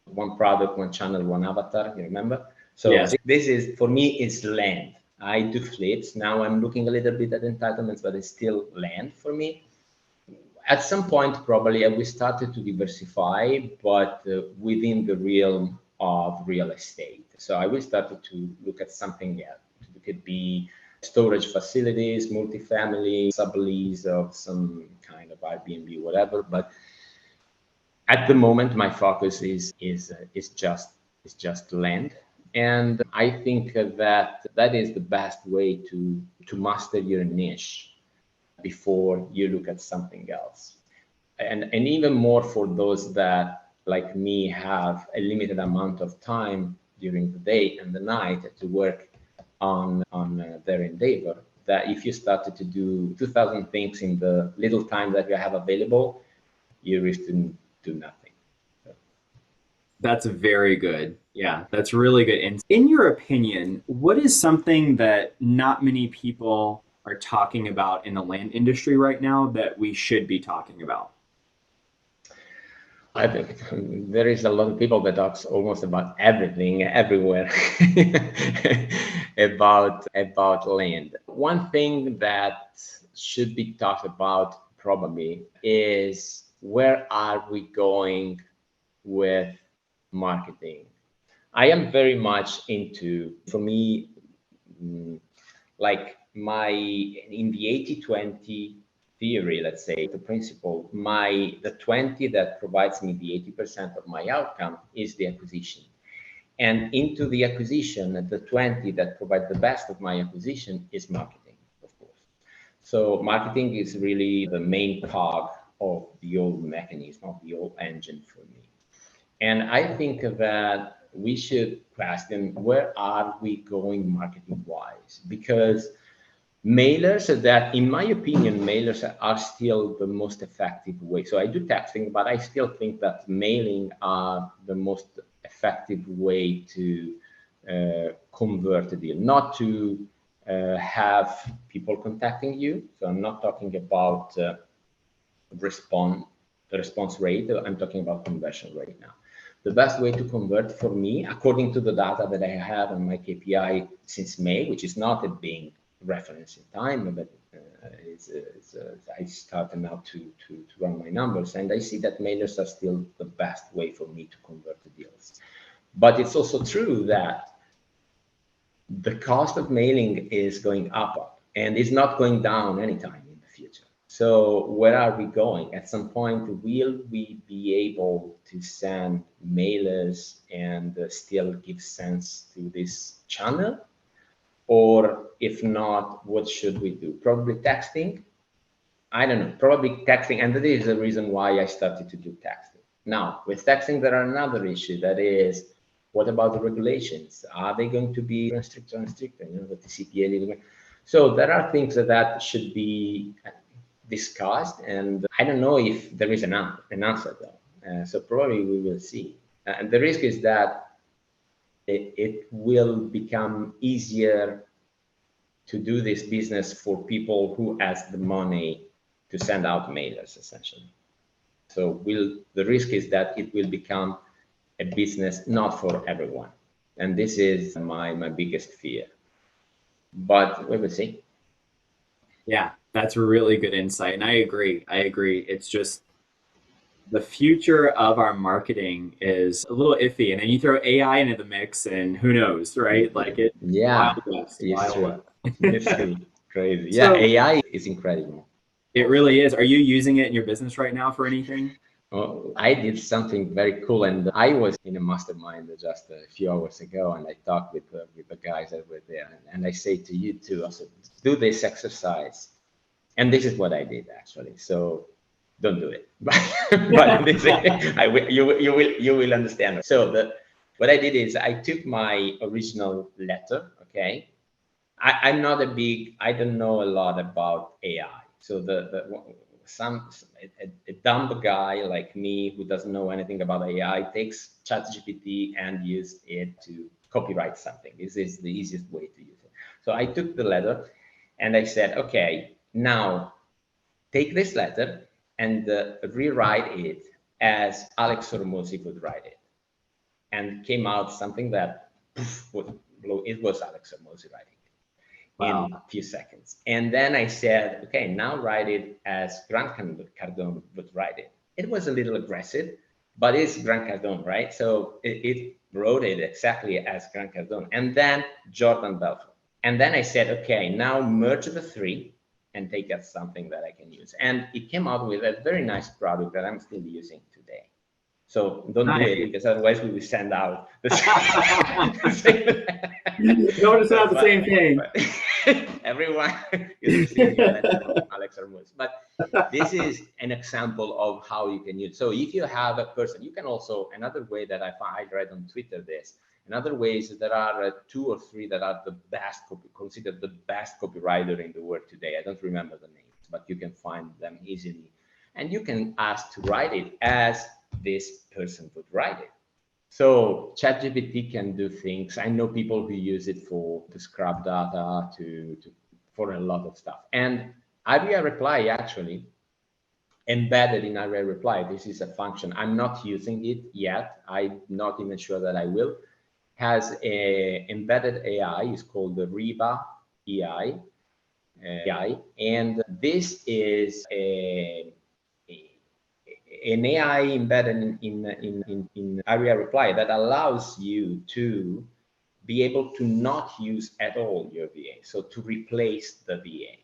one product, one channel, one avatar, you remember? So Yes. this is, for me, is land. I do flips. Now I'm looking a little bit at entitlements, but it's still land for me. At some point, probably I will start to diversify, but within the realm of real estate. So I will start to look at something else. It could be storage facilities, multifamily, sublease of some kind of Airbnb, whatever. But at the moment, my focus is just land, and I think that that is the best way to master your niche before you look at something else. And even more for those that, like me, have a limited amount of time during the day and the night to work on their endeavor. That if you started to do 2,000 things in the little time that you have available, you risk to do nothing. That's very good. Yeah, that's really good. And in your opinion, what is something that not many people are talking about in the land industry right now that we should be talking about? I think there is a lot of people that talks almost about everything, everywhere, about land. One thing that should be talked about probably is, where are we going with marketing? I am very much into, for me, like my in the 80-20 theory, let's say, the principle, the 20 that provides me the 80% of my outcome is the acquisition. And into the acquisition, the 20 that provide the best of my acquisition is marketing, of course. So marketing is really the main cog of the old mechanism, of the old engine for me. And I think that we should question, where are we going marketing wise? Because mailers, that in my opinion, mailers are still the most effective way. So I do texting, but I still think that mailing are the most effective way to convert a deal, not to have people contacting you. So I'm not talking about response the response rate. I'm talking about conversion rate now. The best way to convert for me, according to the data that I have on my KPI since May, which is not a big reference in time, but I started now to run my numbers, and I see that mailers are still the best way for me to convert the deals. But it's also true that the cost of mailing is going up and is not going down anytime in the future. So where are we going? At some point, will we be able to send mailers and still give sense to this channel? Or if not, what should we do? Probably texting. I don't know, probably texting. And that is the reason why I started to do texting. Now, with texting, there are another issue, that is, what about the regulations? Are they going to be stricter and stricter? You know, the CPA. So there are things that should be discussed, and I don't know if there is an answer though. So probably we will see. And the risk is that it will become easier to do this business for people who has the money to send out mailers, essentially. So the risk is that it will become a business not for everyone. And this is my biggest fear. But we will see. Yeah, that's a really good insight. And I agree. I agree. It's just the future of our marketing is a little iffy. And then you throw AI into the mix and who knows, right? Like it's Yeah, Wild West, it's Wild true. West. It's true. Crazy. Yeah, So AI is incredible. it really is. Are you using it in your business right now for anything? Oh, I did something very cool, and I was in a mastermind just a few hours ago, and I talked with the guys that were there, and I say to you too, also do this exercise, and this is what I did actually. So don't do it. But you will understand. So what I did is I took my original letter. Okay, I'm not I don't know a lot about AI. So a dumb guy like me who doesn't know anything about AI takes ChatGPT and use it to copyright something. This is the easiest way to use it. So I took the letter and I said, okay, now take this letter and rewrite it as Alex Hormozzi would write it. And came out something that it was Alex Hormozzi writing in a few seconds. And then I said, okay, now write it as Grant Cardone would write it. It was a little aggressive, but it's Grant Cardone, right? So it wrote it exactly as Grant Cardone. And then Jordan Belfort. And then I said, okay, now merge the three and take out something that I can use. And it came out with a very nice product that I'm still using today. So don't do it, because otherwise we will send out the same. Don't want to send out the same thing. Everyone is receiving a letter from Alex Hormozzi. But this is an example of how you can use. So if you have a person, you can also, another way that I read on Twitter this, another way is there are 2 or 3 that are the best, considered the best copywriter in the world today. I don't remember the names, but you can find them easily. And you can ask to write it as this person would write it. So ChatGPT can do things. I know people who use it to scrub data, for a lot of stuff. And ARIA Reply actually embedded in ARIA Reply. This is a function. I'm not using it yet. I'm not even sure that I will. Has a embedded AI. It's called the Reba AI. And this is an AI embedded in ARIA Reply that allows you to be able to not use at all your VA, so to replace the VA.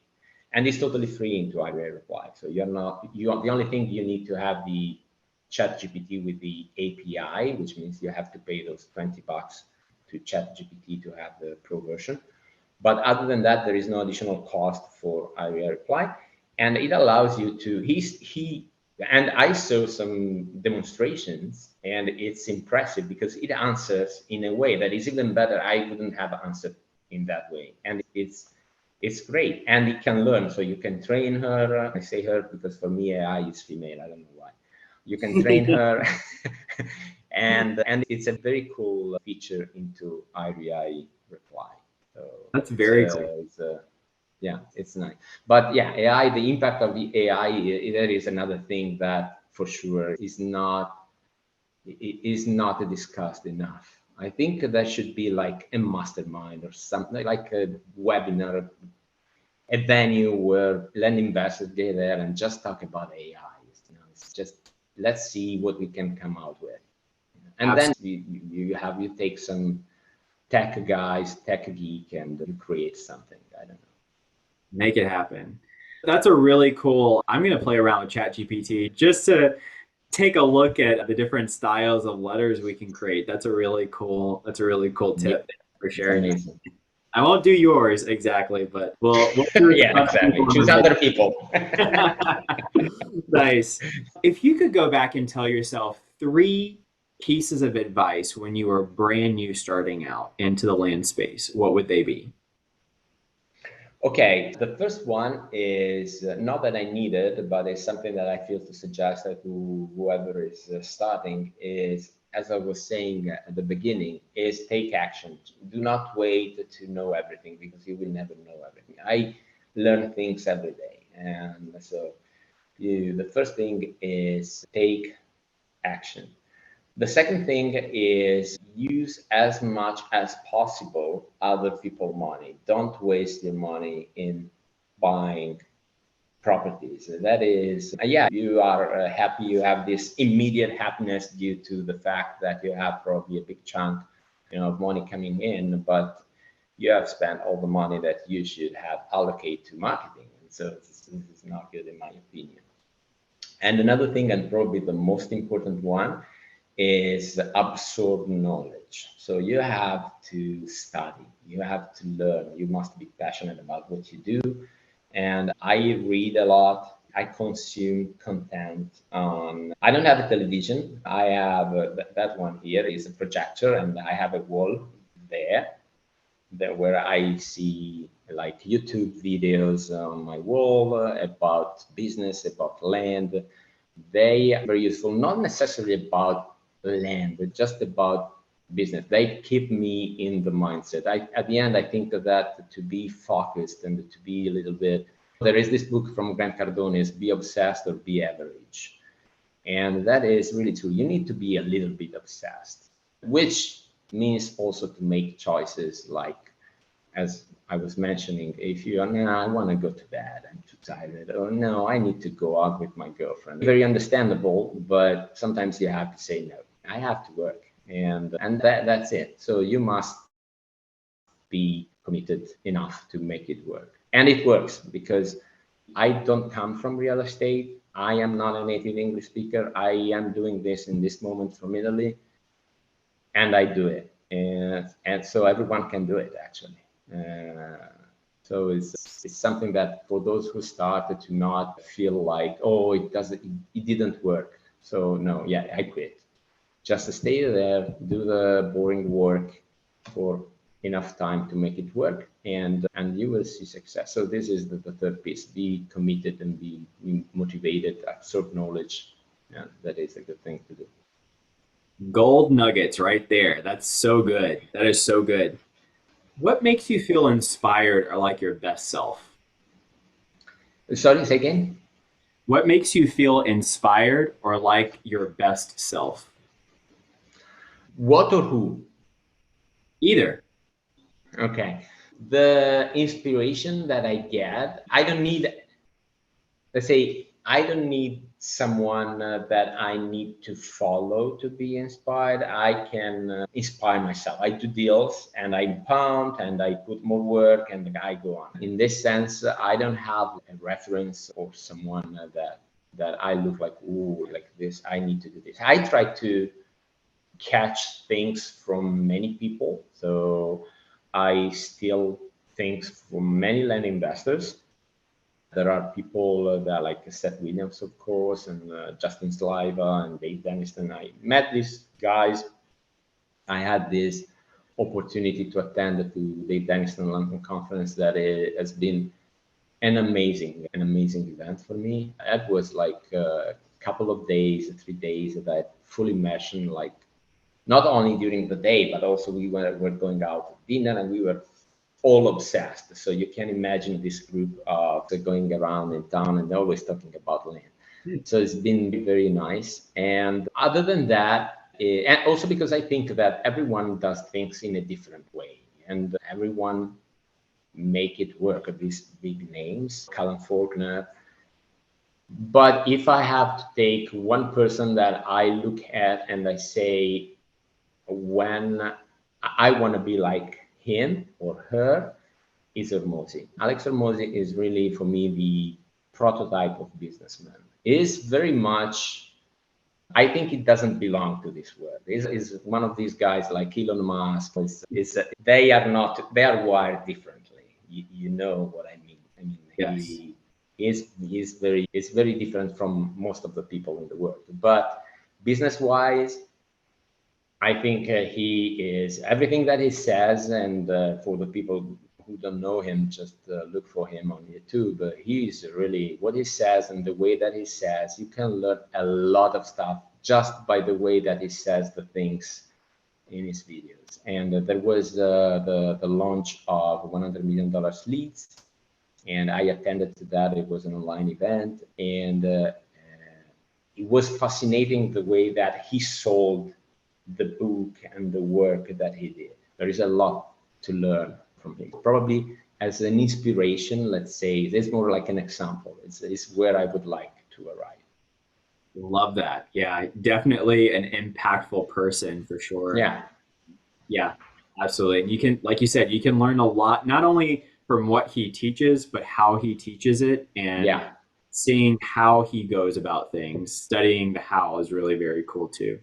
And it's totally free into ARIA Reply. So the only thing you need to have the ChatGPT with the API, which means you have to pay those $20 to ChatGPT to have the pro version. But other than that, there is no additional cost for ARIA Reply. And it allows you to, and I saw some demonstrations, and it's impressive because it answers in a way that is even better. I wouldn't have answered in that way. And it's great. And it can learn. So you can train her. I say her because for me, AI is female. I don't know why. You can train her. and it's a very cool feature into ARIA Reply. So that's very cool. Yeah, it's nice. But yeah, AI, the impact of the AI, there is another thing that for sure is not discussed enough. I think there should be like a mastermind or something, like a webinar, a venue where land investors get there and just talk about AI. It's just, let's see what we can come out with. And Absolutely. Then you take some tech guys, tech geek, and you create something. I don't know. Make it happen. That's a really cool. I'm going to play around with ChatGPT just to take a look at the different styles of letters we can create. That's a really cool tip for sharing it. I won't do yours exactly, but we'll yeah, exactly. Choose other people. Nice. If you could go back and tell yourself 3 pieces of advice when you were brand new starting out into the land space, what would they be? Okay, the first one is not that I need it, but it's something that I feel to suggest to whoever is starting is, as I was saying at the beginning, is take action. Do not wait to know everything, because you will never know everything. I learn things every day. And so the first thing is take action. The second thing is use as much as possible other people's money. Don't waste your money in buying properties. That is, you are happy, you have this immediate happiness due to the fact that you have probably a big chunk, of money coming in, but you have spent all the money that you should have allocated to marketing. And so this is not good in my opinion. And another thing, and probably the most important one, is absorb knowledge. So you have to study, you have to learn, you must be passionate about what you do. And I read a lot, I consume content on, I don't have a television. I have that one here is a projector, and I have a wall there where I see like YouTube videos on my wall about business, about land. They are very useful, not necessarily about land, but just about business. They keep me in the mindset. At the end, I think that to be focused and to be a little bit, there is this book from Grant Cardone, is Be Obsessed or Be Average. And that is really true. You need to be a little bit obsessed, which means also to make choices like, as I was mentioning, if you are, no, I want to go to bed, I'm too tired, or no, I need to go out with my girlfriend. Very understandable, but sometimes you have to say no. I have to work, and that's it. So you must be committed enough to make it work. And it works because I don't come from real estate. I am not a native English speaker. I am doing this in this moment from Italy, and I do it. And so everyone can do it, actually. So it's something that for those who started to not feel like, oh, it didn't work. So no, yeah, I quit. Just stay there, do the boring work for enough time to make it work, and you will see success. So this is the third piece: be committed and be motivated, absorb knowledge. Yeah, that is a good thing to do. Gold nuggets right there. That's so good. That is so good. What makes you feel inspired or like your best self? Sorry, say again. What makes you feel inspired or like your best self? What or who? Either. Okay. The inspiration that I get, I don't need, let's say, I don't need someone that I need to follow to be inspired. I can inspire myself. I do deals and I'm pumped and I put more work and I go on. In this sense, I don't have a reference or someone that I look like, ooh, like this, I need to do this. I try to catch things from many people. So I steal things from many land investors. There are people that like Seth Williams, of course, and Justin Sliva and Dave Denniston. I met these guys. I had this opportunity to attend to Dave Denniston London conference that has been an amazing event for me. It was like a couple of days, 3 days that I full immersion, like not only during the day, but also we were going out to dinner and we were all obsessed. So you can imagine this group going around in town and always talking about land. So it's been very nice. And other than that, and also because I think that everyone does things in a different way and everyone make it work. These big names, Callum Faulkner. But if I have to take one person that I look at and I say, when I want to be like him or her, is Hormozi. Alex Hormozi is really, for me, the prototype of businessman. Is very much, I think it doesn't belong to this world. Is one of these guys like Elon Musk. They are wired differently. You know what I mean. I mean, Yes. he's very different from most of the people in the world. But business-wise, I think he is everything that he says, and for the people who don't know him, just look for him on YouTube. He is really, what he says and the way that he says, you can learn a lot of stuff just by the way that he says the things in his videos. And there was the launch of $100 million leads, and I attended to that. It was an online event, and it was fascinating the way that he sold the book and the work that he did. There is a lot to learn from him. Probably as an inspiration, let's say, it's more like an example. It's where I would like to arrive. Love that. Yeah, definitely an impactful person for sure. Yeah. Yeah, absolutely. And you can, like you said, you can learn a lot, not only from what he teaches, but how he teaches it and Yeah. seeing how he goes about things. Studying the how is really very cool too.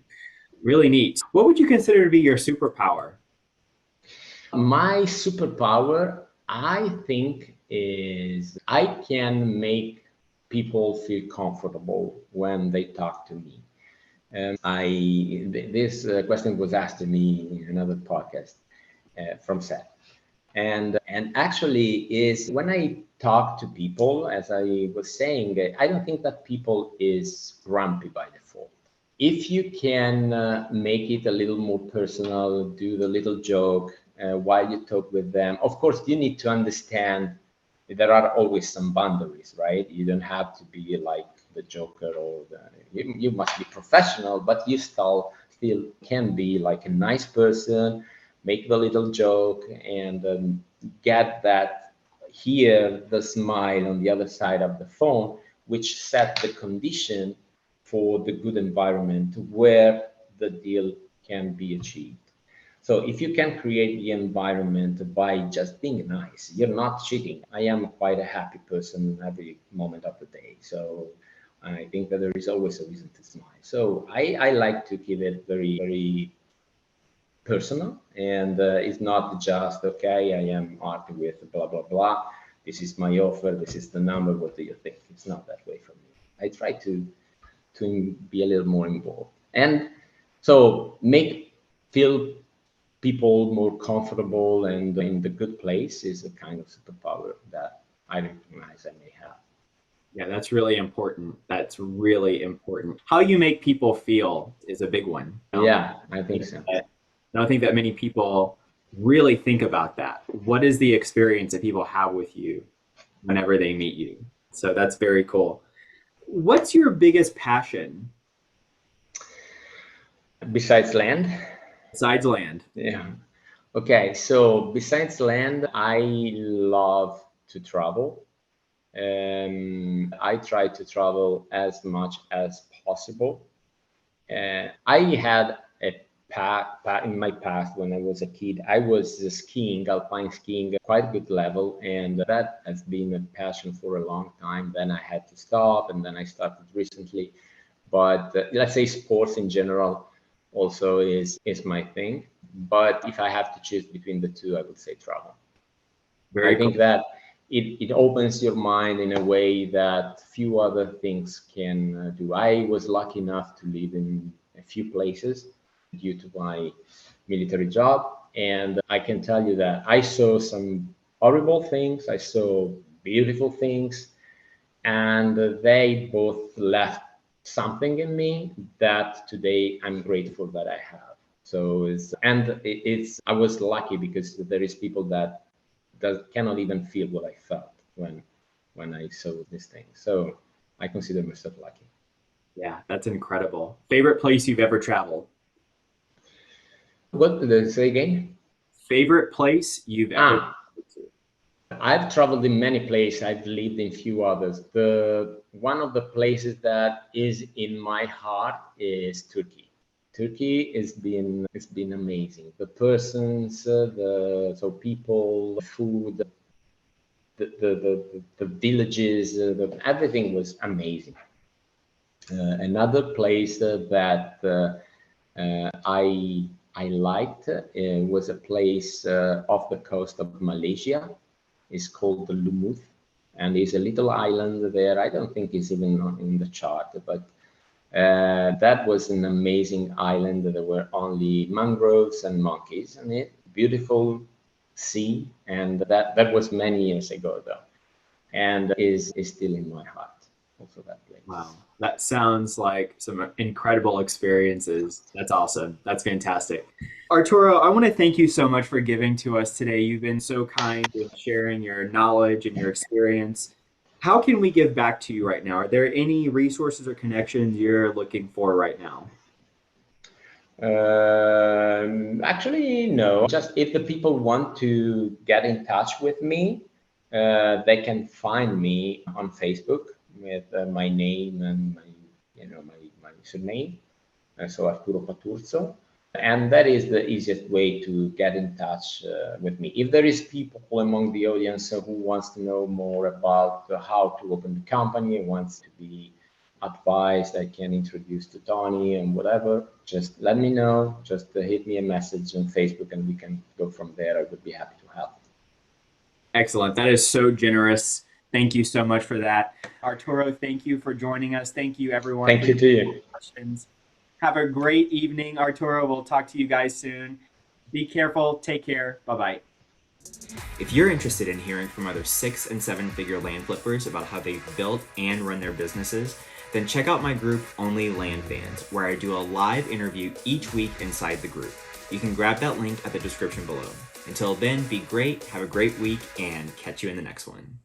Really neat. What would you consider to be your superpower? My superpower, I think, is I can make people feel comfortable when they talk to me. This question was asked to me in another podcast from Seth. And actually is when I talk to people, as I was saying, I don't think that people is grumpy by default. If you can make it a little more personal, do the little joke while you talk with them, of course, you need to understand there are always some boundaries, right? You don't have to be like the Joker or you must be professional, but you still can be like a nice person, make the little joke, and get that hear the smile on the other side of the phone, which set the condition for the good environment where the deal can be achieved. So if you can create the environment by just being nice, you're not cheating. I am quite a happy person every moment of the day. So I think that there is always a reason to smile. So I like to keep it very, very personal. And it's not just, okay, I am armed with blah, blah, blah. This is my offer. This is the number. What do you think? It's not that way for me. I try to be a little more involved. And so feel people more comfortable and in the good place is a kind of superpower that I recognize I may have. Yeah, that's really important. That's really important. How you make people feel is a big one. Yeah, I think so. I don't think that many people really think about that. What is the experience that people have with you whenever they meet you? So that's very cool. What's your biggest passion? Besides land? Besides land. Yeah. Okay, so besides land, I love to travel. I try to travel as much as possible. I had in my past when I was a kid, I was skiing, alpine skiing, quite good level, and that has been a passion for a long time. Then I had to stop, and then I started recently. But let's say sports in general also is my thing. But if I have to choose between the two, I would say travel. I think that it opens your mind in a way that few other things can do. I was lucky enough to live in a few places due to my military job. And I can tell you that I saw some horrible things. I saw beautiful things. And they both left something in me that today I'm grateful that I have. So I was lucky because there is people that cannot even feel what I felt when I saw this thing. So I consider myself lucky. Yeah, that's incredible. Favorite place you've ever traveled? What did I say again? Favorite place you've ever traveled to? I've traveled in many places. I've lived in few others. One of the places that is in my heart is Turkey. Turkey it's been amazing. The persons, people, the food, the villages, everything was amazing. Another place that I liked was a place off the coast of Malaysia. It's called the Lumut, and it's a little island there. I don't think it's even in the chart, but that was an amazing island. There were only mangroves and monkeys in it. Beautiful sea, and that was many years ago though, and is still in my heart. Also that place. Wow, that sounds like some incredible experiences. That's awesome. That's fantastic. Arturo, I want to thank you so much for giving to us today. You've been so kind with sharing your knowledge and your experience. How can we give back to you right now? Are there any resources or connections you're looking for right now? Actually, no. Just if the people want to get in touch with me, they can find me on Facebook with my name and my surname. So Arturo Paturzo. And that is the easiest way to get in touch with me. If there is people among the audience who wants to know more about how to open the company and wants to be advised, I can introduce to Tony and whatever, just let me know. Just hit me a message on Facebook and we can go from there. I would be happy to help. Excellent. That is so generous. Thank you so much for that. Arturo, thank you for joining us. Thank you, everyone, Thank for you to your you. questions. Have a great evening, Arturo. We'll talk to you guys soon. Be careful. Take care. Bye-bye. If you're interested in hearing from other 6- and 7-figure land flippers about how they've built and run their businesses, then check out my group, OnlyLandFans, where I do a live interview each week inside the group. You can grab that link at the description below. Until then, be great, have a great week, and catch you in the next one.